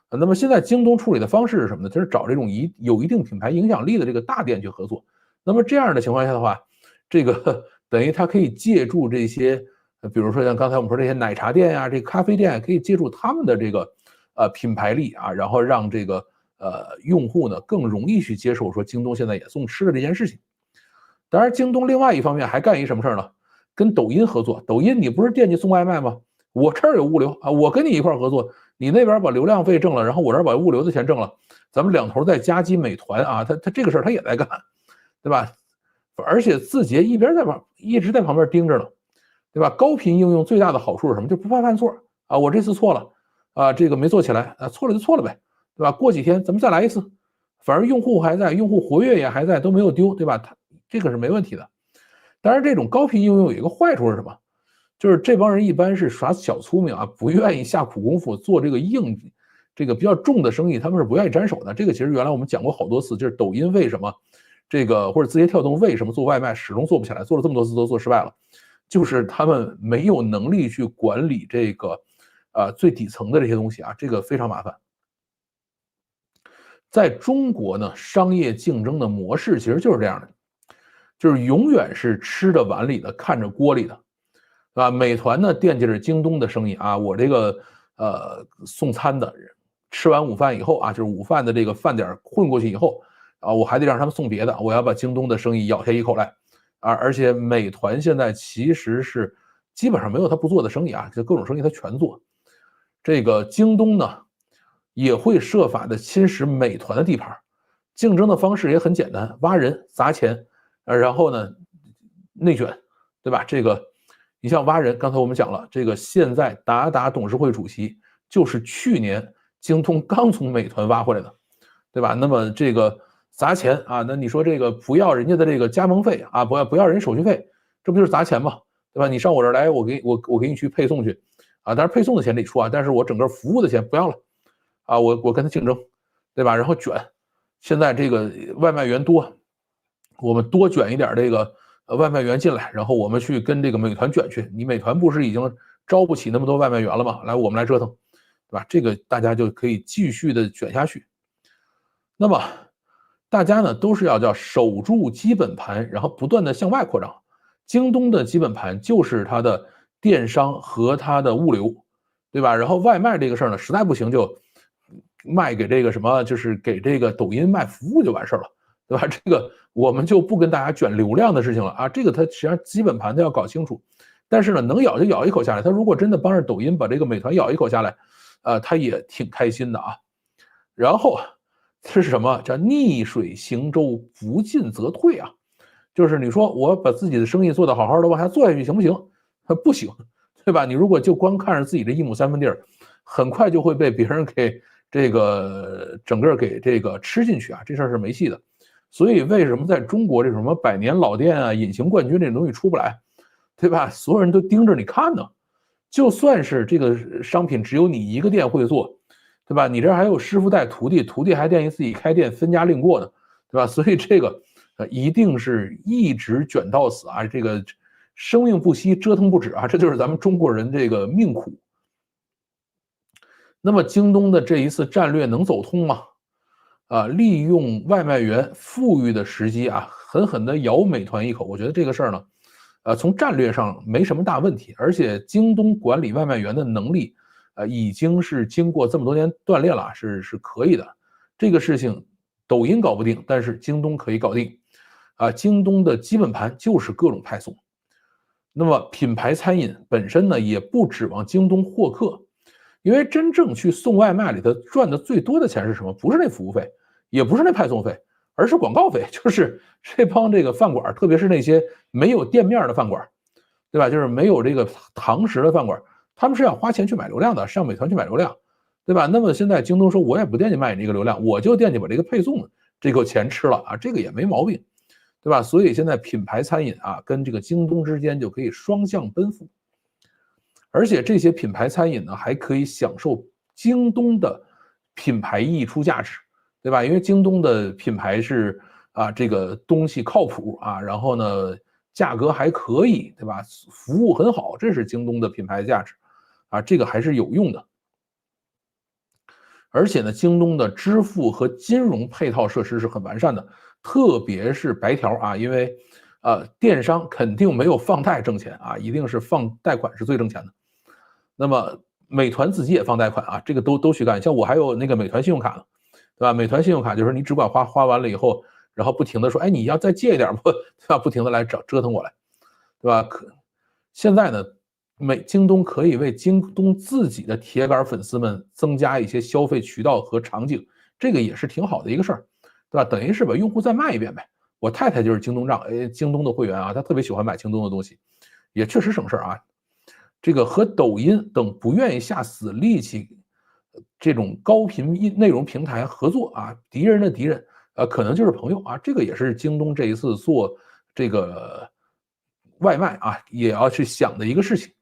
那么现在京东处理的方式是什么呢？就是找这种有一定品牌影响力的这个大店去合作。那么这样的情况下的话，这个等于它可以借助这些，比如说像刚才我们说这些奶茶店呀、这个咖啡店，可以借助他们的这个品牌力啊，然后让这个用户呢更容易去接受说京东现在也送吃的这件事情。当然，京东另外一方面还干一什么事儿呢？跟抖音合作。抖音你不是惦记送外卖吗？我这儿有物流啊，我跟你一块合作，你那边把流量费挣了，然后我这儿把物流的钱挣了，咱们两头再夹击美团啊，他这个事儿他也在干，对吧？而且字节一直在旁边盯着呢，对吧？高频应用最大的好处是什么？就不怕犯错啊，我这次错了啊，这个没做起来啊，错了就错了呗，对吧？过几天咱们再来一次，反正用户还在，用户活跃也还在，都没有丢，对吧？这个是没问题的。当然，这种高频应用有一个坏处是什么？就是这帮人一般是耍小聪明啊，不愿意下苦功夫做这个这个比较重的生意，他们是不愿意沾手的。这个其实原来我们讲过好多次，就是抖音为什么这个或者字节跳动为什么做外卖始终做不起来，做了这么多次都做失败了，就是他们没有能力去管理这个最底层的这些东西啊，这个非常麻烦。在中国呢，商业竞争的模式其实就是这样的，就是永远是吃着碗里的，看着锅里的。啊，美团呢惦记着京东的生意啊，我这个送餐的人吃完午饭以后啊，就是午饭的这个饭点混过去以后啊，我还得让他们送别的，我要把京东的生意咬下一口来啊。而且美团现在其实是基本上没有他不做的生意啊，就各种生意他全做。这个京东呢也会设法的侵蚀美团的地盘，竞争的方式也很简单，挖人砸钱，然后呢内卷，对吧？这个你像挖人，刚才我们讲了，这个现在达达董事会主席就是去年京东刚从美团挖回来的，对吧？那么这个砸钱啊，那你说这个不要人家的这个加盟费啊，不要人手续费，这不就是砸钱吗？对吧？你上我这儿来，我给你去配送去啊，当然配送的钱得出啊，但是我整个服务的钱不要了啊，我跟他竞争，对吧？然后卷，现在这个外卖员多，我们多卷一点这个外卖员进来，然后我们去跟这个美团卷去。你美团不是已经招不起那么多外卖员了吗？来，我们来折腾，对吧？这个大家就可以继续的卷下去。那么大家呢都是要叫守住基本盘，然后不断的向外扩张。京东的基本盘就是它的电商和它的物流，对吧？然后外卖这个事儿呢，实在不行就卖给这个什么，就是给这个抖音卖服务就完事儿了，对吧？这个我们就不跟大家卷流量的事情了啊。这个它实际上基本盘它要搞清楚，但是呢，能咬就咬一口下来。他如果真的帮着抖音把这个美团咬一口下来，他也挺开心的啊。然后这是什么？叫逆水行舟，不进则退啊。就是你说我把自己的生意做得好好的，往下做下去行不行？不行，对吧？你如果就光看着自己这一亩三分地儿，很快就会被别人给这个整个给这个吃进去啊，这事儿是没戏的。所以为什么在中国这种什么百年老店啊、隐形冠军这种东西出不来，对吧？所有人都盯着你看呢。就算是这个商品只有你一个店会做，对吧？你这还有师傅带徒弟，徒弟还惦记自己开店分家另过呢，对吧？所以这个一定是一直卷到死啊！这个生命不息，折腾不止啊！这就是咱们中国人这个命苦。那么京东的这一次战略能走通吗？利用外卖员富裕的时机啊，狠狠地咬美团一口。我觉得这个事儿呢，从战略上没什么大问题，而且京东管理外卖员的能力，已经是经过这么多年锻炼了，是可以的。这个事情抖音搞不定，但是京东可以搞定。京东的基本盘就是各种派送。那么品牌餐饮本身呢，也不指望京东获客，因为真正去送外卖里头赚的最多的钱是什么？不是那服务费，也不是那派送费，而是广告费。就是这帮这个饭馆，特别是那些没有店面的饭馆，对吧？就是没有这个堂食的饭馆，他们是要花钱去买流量的，上美团去买流量，对吧？那么现在京东说，我也不惦记卖你这个流量，我就惦记把这个配送这口钱吃了啊，这个也没毛病。对吧？所以现在品牌餐饮啊，跟这个京东之间就可以双向奔赴，而且这些品牌餐饮呢，还可以享受京东的品牌溢出价值，对吧？因为京东的品牌是这个东西靠谱啊，然后呢，价格还可以，对吧？服务很好，这是京东的品牌价值啊，这个还是有用的。而且呢，京东的支付和金融配套设施是很完善的，特别是白条啊，因为电商肯定没有放贷挣钱啊，一定是放贷款是最挣钱的。那么美团自己也放贷款啊，这个都去干。像我还有那个美团信用卡呢，对吧？美团信用卡就是你只管花，花完了以后，然后不停的说，哎，你要再借一点不，对吧？不停的来折腾我来，对吧？现在呢，京东可以为京东自己的铁杆粉丝们增加一些消费渠道和场景，这个也是挺好的一个事儿，对吧？等于是把用户再卖一遍呗。我太太就是京东京东的会员啊，她特别喜欢买京东的东西，也确实省事儿啊。这个和抖音等不愿意下死力气这种高频内容平台合作啊，敌人的敌人可能就是朋友啊，这个也是京东这一次做这个外卖啊也要去想的一个事情。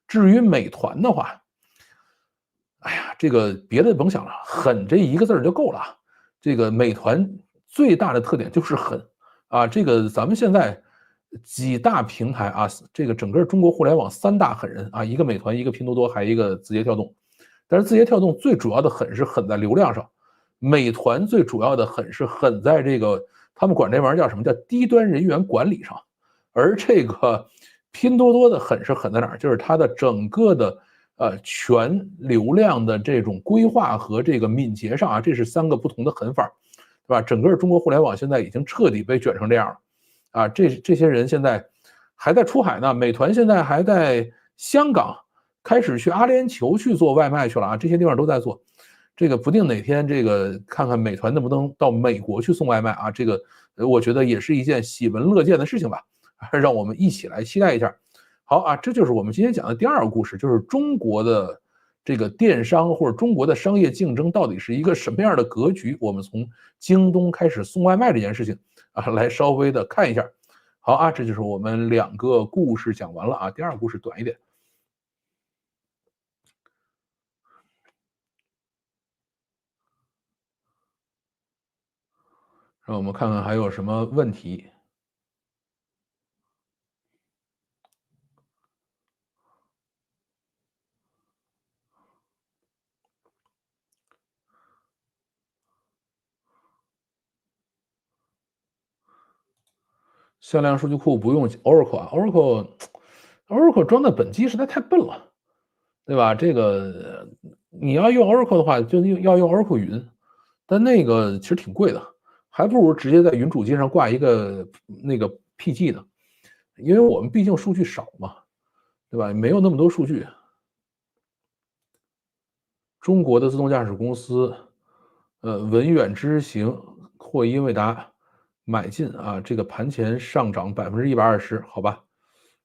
至于美团的话，哎呀，这个别的甭想了，狠这一个字就够了。这个美团最大的特点就是狠啊！这个咱们现在几大平台啊，这个整个中国互联网3大狠人啊，一个美团，一个拼多多，还有一个字节跳动。但是字节跳动最主要的狠是狠在流量上，美团最主要的狠是狠在这个他们管这玩意儿叫什么叫低端人员管理上，而这个拼多多的狠是狠在哪儿？就是它的整个的全流量的这种规划和这个敏捷上啊，这是3个不同的狠法，对吧？整个中国互联网现在已经彻底被卷成这样了啊！这些人现在还在出海呢，美团现在还在香港开始去阿联酋去做外卖去了啊，这些地方都在做。这个不定哪天这个看看美团能不能到美国去送外卖啊？这个我觉得也是一件喜闻乐见的事情吧，让我们一起来期待一下。好啊，这就是我们今天讲的第2个故事，就是中国的这个电商或者中国的商业竞争到底是一个什么样的格局？我们从京东开始送外卖这件事情啊，来稍微的看一下。好啊，这就是我们2个故事讲完了啊。第2个故事短一点。让我们看看还有什么问题。向量数据库不用 Oracle 啊，Oracle 装在本机实在太笨了，对吧？这个你要用 Oracle 的话，就要用 Oracle 云，但那个其实挺贵的，还不如直接在云主机上挂一个那个 PG 呢，因为我们毕竟数据少嘛，对吧？没有那么多数据。中国的自动驾驶公司，文远知行或英伟达买进啊，这个盘前上涨120%，好吧？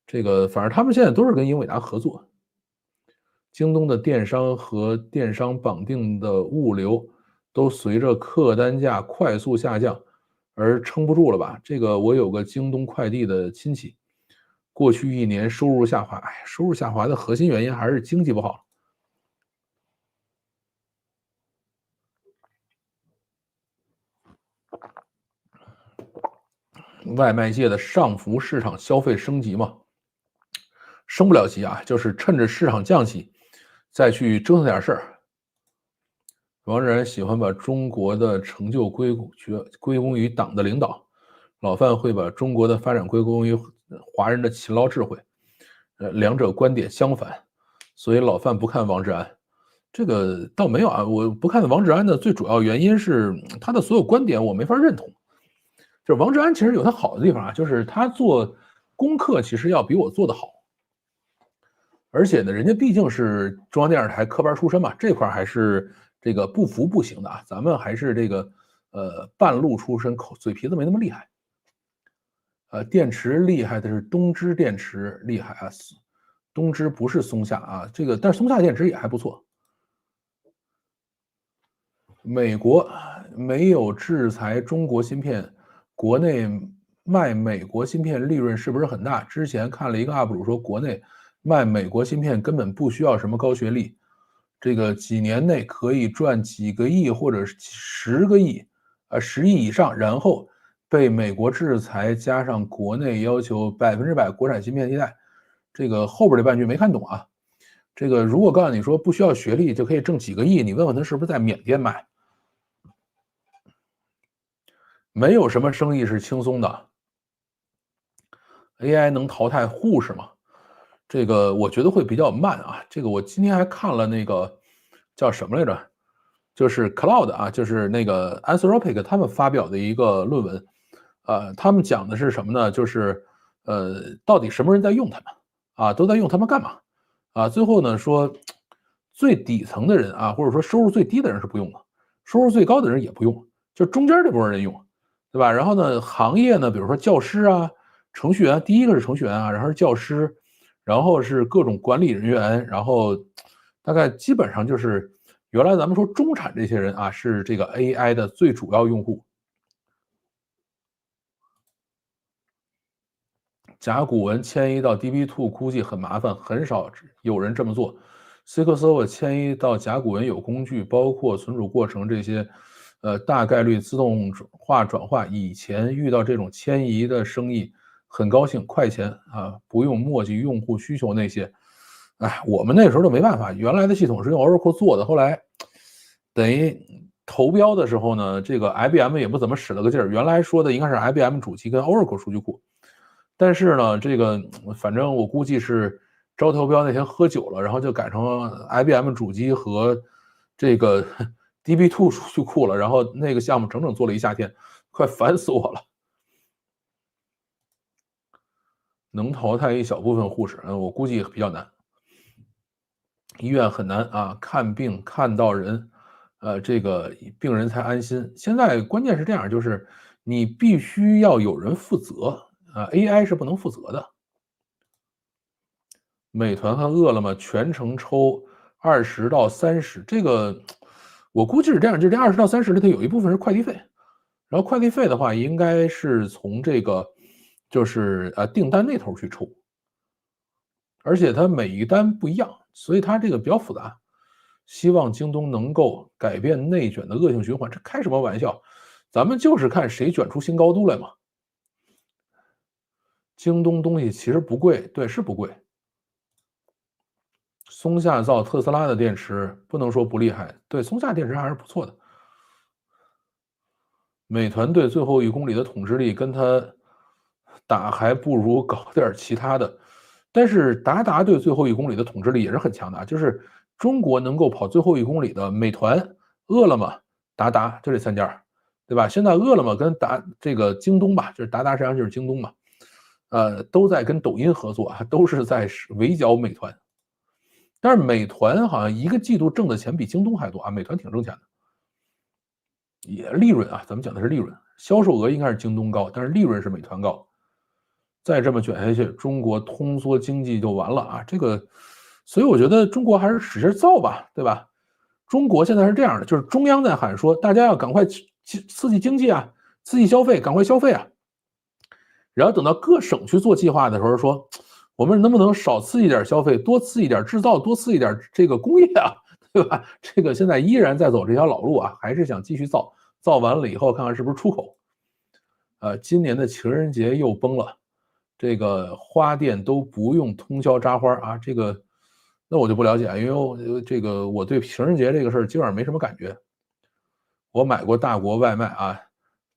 这个反正他们现在都是跟英伟达合作。京东的电商和电商绑定的物流都随着客单价快速下降而撑不住了吧？这个我有个京东快递的亲戚，过去1年收入下滑，收入下滑的核心原因还是经济不好。外卖界的上浮市场消费升级嘛，升不了级啊，就是趁着市场降级，再去折腾点事儿。王志安喜欢把中国的成就归功于党的领导，老范会把中国的发展归功于华人的勤劳智慧，两者观点相反，所以老范不看王志安。这个倒没有啊，我不看王志安的最主要原因是他的所有观点我没法认同。就是王志安其实有他好的地方啊，就是他做功课其实要比我做的好，而且呢，人家毕竟是中央电视台科班出身嘛，这块还是这个不服不行的啊。咱们还是这个半路出身，嘴皮子没那么厉害。电池厉害的是东芝电池厉害啊，东芝不是松下啊，这个但是松下电池也还不错。美国没有制裁中国芯片，国内卖美国芯片利润是不是很大？之前看了一个 UP 主说，国内卖美国芯片根本不需要什么高学历，这个几年内可以赚几个亿或者10个亿，10亿以上，然后被美国制裁，加上国内要求100%国产芯片替代，这个后边这半句没看懂啊。这个如果告诉你说不需要学历就可以挣几个亿，你问问他是不是在缅甸卖？没有什么生意是轻松的。AI 能淘汰护士吗？这个我觉得会比较慢啊。这个我今天还看了那个叫什么来着，就是 Cloud 啊，就是那个 Anthropic 他们发表的一个论文，他们讲的是什么呢？就是到底什么人在用它们啊？都在用它们干嘛？啊，最后呢说最底层的人啊，或者说收入最低的人是不用的，收入最高的人也不用，就中间这波人用，对吧？然后呢，行业呢，比如说教师啊、程序员，第一个是程序员啊，然后是教师，然后是各种管理人员，然后大概基本上就是原来咱们说中产这些人啊，是这个 AI 的最主要用户。甲骨文迁移到 DB2 估计很麻烦，很少有人这么做。SQL Server 迁移到甲骨文有工具，包括存储过程这些，大概率自动化转化。以前遇到这种迁移的生意，很高兴，快钱啊，不用墨迹用户需求那些。哎，我们那时候就没办法，原来的系统是用 Oracle 做的，后来等于投标的时候呢，这个 IBM 也不怎么使了个劲儿。原来说的应该是 IBM 主机跟 Oracle 数据库。但是呢，这个反正我估计是招投标那天喝酒了，然后就改成 IBM 主机和这个 DB2 数据库了，然后那个项目整整做了一夏天，快烦死我了。能淘汰一小部分护士，我估计比较难。医院很难啊，看病看到人，这个病人才安心。现在关键是这样，就是你必须要有人负责啊，AI 是不能负责的。美团和饿了么全程抽20到30%，这个我估计是这样，就这20到30里头有一部分是快递费，然后快递费的话应该是从这个就是订单那头去抽，而且它每一单不一样，所以它这个比较复杂。希望京东能够改变内卷的恶性循环，这开什么玩笑？咱们就是看谁卷出新高度来嘛。京东东西其实不贵，对，是不贵。松下造特斯拉的电池，不能说不厉害，对，松下电池还是不错的。美团队最后1公里的统治力跟他打还不如搞点其他的，但是达达对最后1公里的统治力也是很强的，就是中国能够跑最后1公里的美团、饿了么、达达就这3家，对吧？现在饿了么跟这个京东吧，就是达达实际上就是京东嘛，都在跟抖音合作啊，都是在围剿美团。但是美团好像1个季度挣的钱比京东还多啊，美团挺挣钱的，也利润啊，咱们讲的是利润，销售额应该是京东高，但是利润是美团高。再这么卷下去，中国通缩经济就完了啊！这个，所以我觉得中国还是使劲造吧，对吧？中国现在是这样的，就是中央在喊说，大家要赶快刺激经济啊，刺激消费，赶快消费啊。然后等到各省去做计划的时候，说我们能不能少刺激点消费，多刺激点制造，多刺激点这个工业啊，对吧？这个现在依然在走这条老路啊，还是想继续造，造完了以后看看是不是出口。今年的情人节又崩了，这个花店都不用通宵扎花啊，这个那我就不了解，因为这个我对情人节这个事儿基本上没什么感觉。我买过大国外卖啊，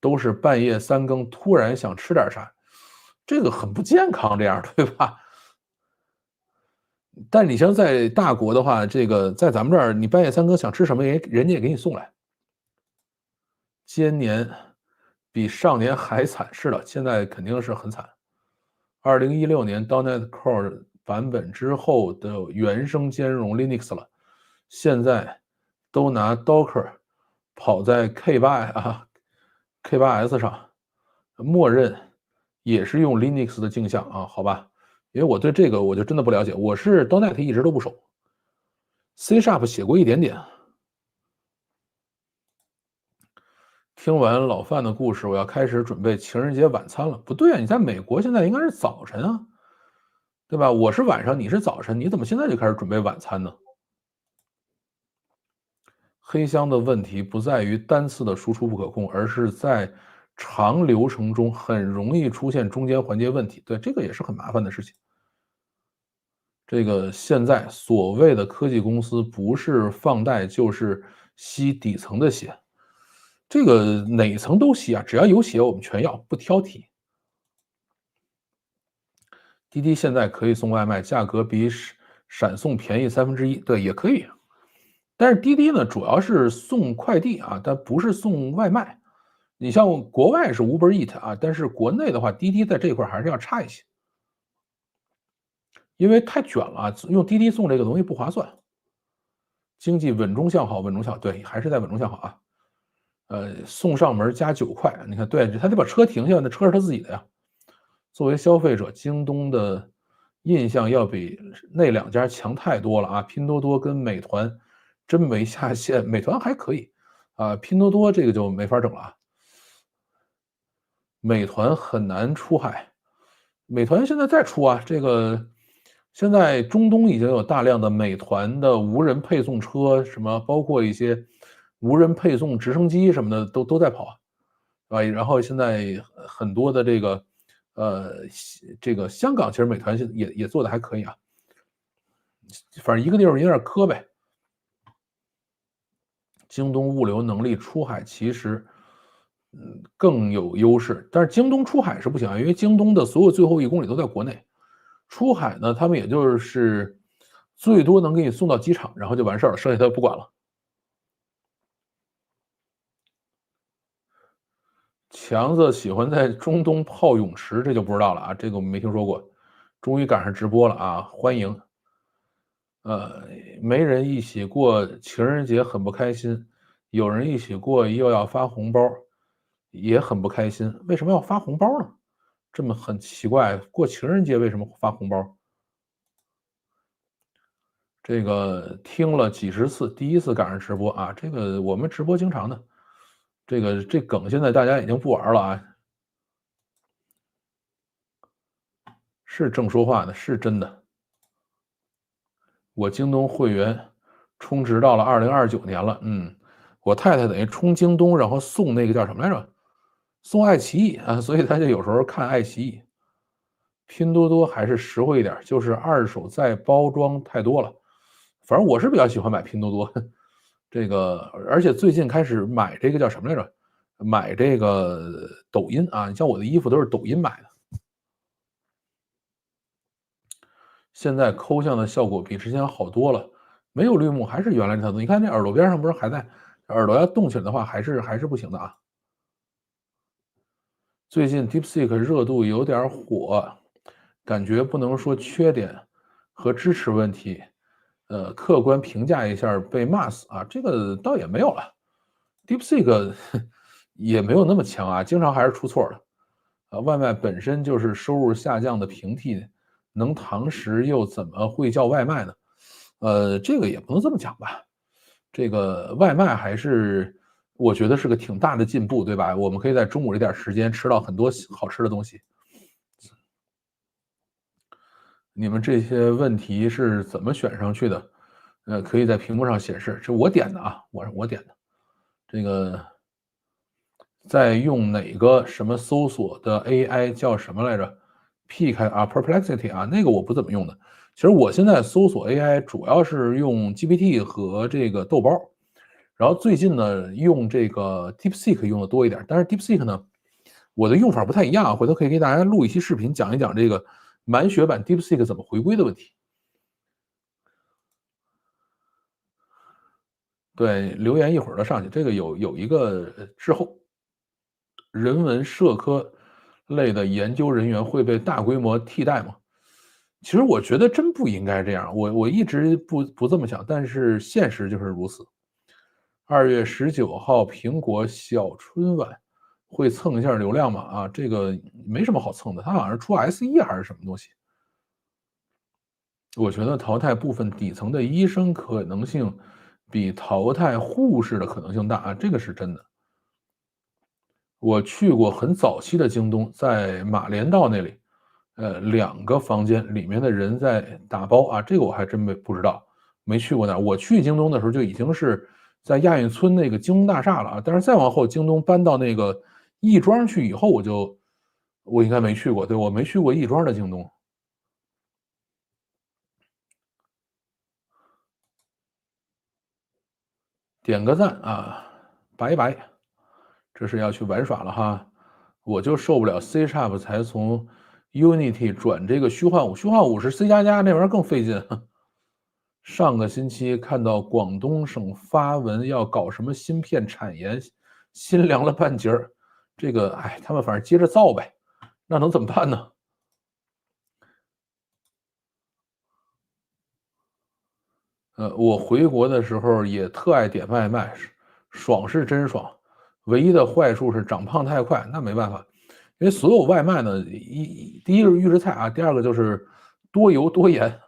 都是半夜3更突然想吃点啥，这个很不健康，这样对吧？但你像在大国的话，这个在咱们这儿，你半夜3更想吃什么，人家也给你送来。今年比上年还惨，是的，现在肯定是很惨。2016年 .NET Core 版本之后的原生兼容 Linux 了，现在都拿 Docker 跑在 K8S 上，默认也是用 Linux 的镜像啊，好吧？因为我对这个我就真的不了解，我是 .NET 一直都不熟 ，C# 写过一点点。听完老范的故事，我要开始准备情人节晚餐了。不对啊，你在美国现在应该是早晨啊，对吧？我是晚上，你是早晨，你怎么现在就开始准备晚餐呢？黑箱的问题不在于单次的输出不可控，而是在长流程中很容易出现中间环节问题。对，这个也是很麻烦的事情。这个现在所谓的科技公司不是放贷就是吸底层的血，这个哪层都吸啊，只要有血我们全要，不挑剔。滴滴现在可以送外卖，价格比闪送便宜1/3，对，也可以。但是滴滴呢，主要是送快递啊，但不是送外卖。你像国外是 Uber Eat 啊，但是国内的话，滴滴在这块还是要差一些，因为太卷了，用滴滴送这个东西不划算。经济稳中向好，稳中向好，对，还是在稳中向好啊。送上门加9块，你看，对，他得把车停下，那车是他自己的呀。作为消费者，京东的印象要比那2家强太多了啊！拼多多跟美团真没下线。美团还可以啊，拼多多这个就没法整了啊。美团很难出海，美团现在在出啊，这个现在中东已经有大量的美团的无人配送车，什么包括一些无人配送直升机什么的都在跑啊，然后现在很多的这个这个香港其实美团也做的还可以啊，反正一个地方有点磕呗。京东物流能力出海其实，更有优势，但是京东出海是不行啊，因为京东的所有最后1公里都在国内，出海呢，他们也就是最多能给你送到机场，然后就完事儿了，剩下他不管了。强子喜欢在中东泡泳池，这就不知道了啊，这个我们没听说过。终于赶上直播了啊，欢迎。呃，没人一起过情人节很不开心，有人一起过又要发红包，也很不开心。为什么要发红包呢？这么很奇怪，过情人节为什么发红包？这个听了几十次，第一次赶上直播啊，这个我们直播经常的，这梗现在大家已经不玩了啊，是正说话的，是真的。我京东会员充值到了2029年了，我太太等于充京东，然后送那个叫什么来着？送爱奇艺啊，所以她就有时候看爱奇艺。拼多多还是实惠一点，就是二手再包装太多了。反正我是比较喜欢买拼多多，这个而且最近开始买这个叫什么来着？买这个抖音啊，你像我的衣服都是抖音买的。现在抠像的效果比之前好多了，没有绿幕，还是原来这套东西。你看这耳朵边上不是还在，耳朵要动起来的话，还是不行的啊。最近 DeepSeek 热度有点火，感觉不能说缺点和支持问题，客观评价一下被骂死啊，这个倒也没有了。DeepSeek 也没有那么强啊，经常还是出错的。外卖本身就是收入下降的平替，能堂食又怎么会叫外卖呢？这个也不能这么讲吧。这个外卖还是我觉得是个挺大的进步，对吧？我们可以在中午这点时间吃到很多好吃的东西。你们这些问题是怎么选上去的？可以在屏幕上显示，是我点的啊，我点的。这个在用哪个什么搜索的 AI 叫什么来着？P 开啊，Perplexity 啊，那个我不怎么用的。其实我现在搜索 AI 主要是用 GPT 和这个豆包，然后最近呢用这个 DeepSeek 用的多一点。但是 DeepSeek 呢，我的用法不太一样，回头可以给大家录一期视频讲一讲这个满血版 DeepSeek 怎么回归的问题。对，留言一会儿就上去。这个有一个滞后，人文社科类的研究人员会被大规模替代吗？其实我觉得真不应该这样，我一直不这么想，但是现实就是如此。2月19号，苹果小春晚会蹭一下流量吗？啊，这个没什么好蹭的，它好像是出 SE 还是什么东西。我觉得淘汰部分底层的医生可能性比淘汰护士的可能性大啊，这个是真的。我去过很早期的京东，在马连道那里，2个房间里面的人在打包啊，这个我还真不知道，没去过那儿。我去京东的时候就已经是在亚运村那个京东大厦了啊，但是再往后京东搬到那个亦庄去以后，我应该没去过，对，我没去过亦庄的京东。点个赞啊，拜拜，这是要去玩耍了哈。我就受不了 C# 才从 Unity 转这个虚幻五，虚幻五是 C++那玩意儿更费劲。上个星期看到广东省发文要搞什么芯片产研，心凉了半截儿。这个，哎，他们反正接着造呗，那能怎么办呢？我回国的时候也特爱点外卖，爽是真爽，唯一的坏处是长胖太快，那没办法，因为所有外卖呢，第一个是预制菜啊，第二个就是多油多盐，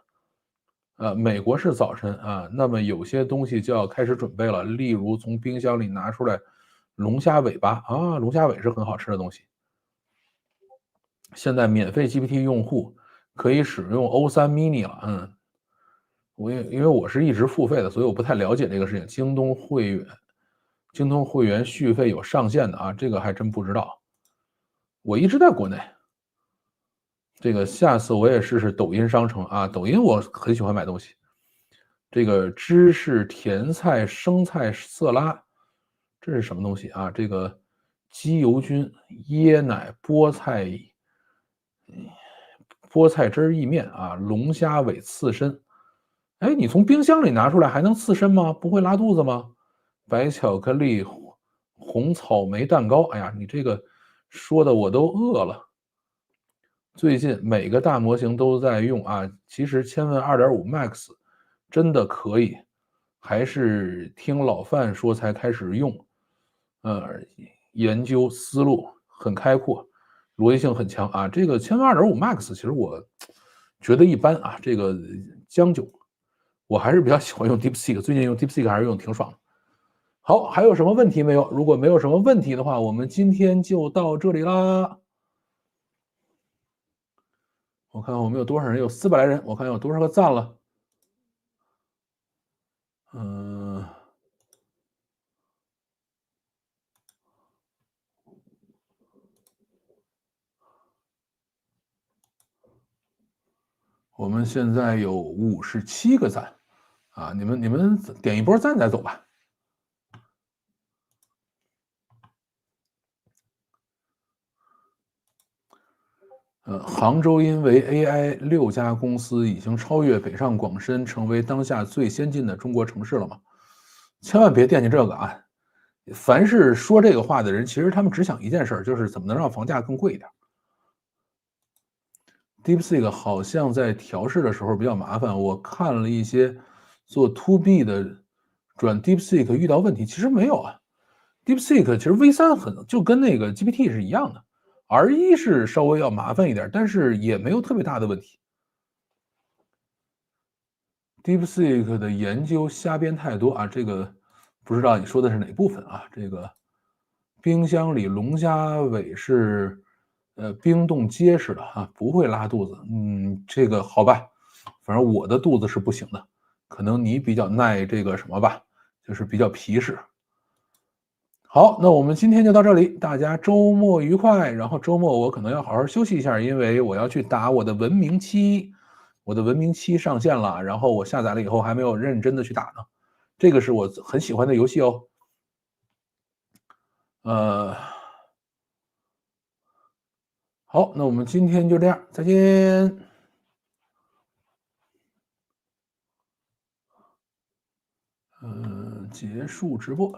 美国是早晨啊，那么有些东西就要开始准备了，例如从冰箱里拿出来龙虾尾巴啊，龙虾尾是很好吃的东西。现在免费 GPT 用户可以使用 O3 mini 了，因为我是一直付费的，所以我不太了解这个事情。京东会员续费有上限的啊，这个还真不知道。我一直在国内，这个下次我也试试抖音商城啊，抖音我很喜欢买东西。这个芝士甜菜生菜色拉，这是什么东西啊？这个鸡油菌、椰奶、菠菜汁儿意面啊，龙虾尾刺身。哎，你从冰箱里拿出来还能刺身吗？不会拉肚子吗？白巧克力红草莓蛋糕，哎呀，你这个说的我都饿了。最近每个大模型都在用啊，其实千问2.5 Max 真的可以，还是听老范说才开始用。研究思路很开阔，逻辑性很强啊。这个千问2.5 Max 其实我觉得一般啊，这个将就，我还是比较喜欢用 DeepSeek，最近用 DeepSeek 还是用挺爽的。好，还有什么问题没有？如果没有什么问题的话，我们今天就到这里啦。我看我们有多少人，有400来人，我看有多少个赞了。嗯，我们现在有57个赞啊，你们点一波赞再走吧。杭州因为 AI 6家公司已经超越北上广深，成为当下最先进的中国城市了吗？千万别惦记这个啊！凡是说这个话的人，其实他们只想一件事，就是怎么能让房价更贵一点。DeepSeek 好像在调试的时候比较麻烦，我看了一些做 To B 的转 DeepSeek 遇到问题，其实没有啊。DeepSeek 其实 V3就跟那个 GPT 是一样的，R1是稍微要麻烦一点，但是也没有特别大的问题。DeepSeek 的研究瞎编太多啊，这个不知道你说的是哪部分啊？这个冰箱里龙虾尾是冰冻结实的啊，不会拉肚子。这个好吧，反正我的肚子是不行的，可能你比较耐这个什么吧，就是比较皮实。好，那我们今天就到这里，大家周末愉快。然后周末我可能要好好休息一下，因为我要去打我的文明七，我的文明七上线了，然后我下载了以后还没有认真的去打呢。这个是我很喜欢的游戏哦。呃，好，那我们今天就这样，再见。结束直播。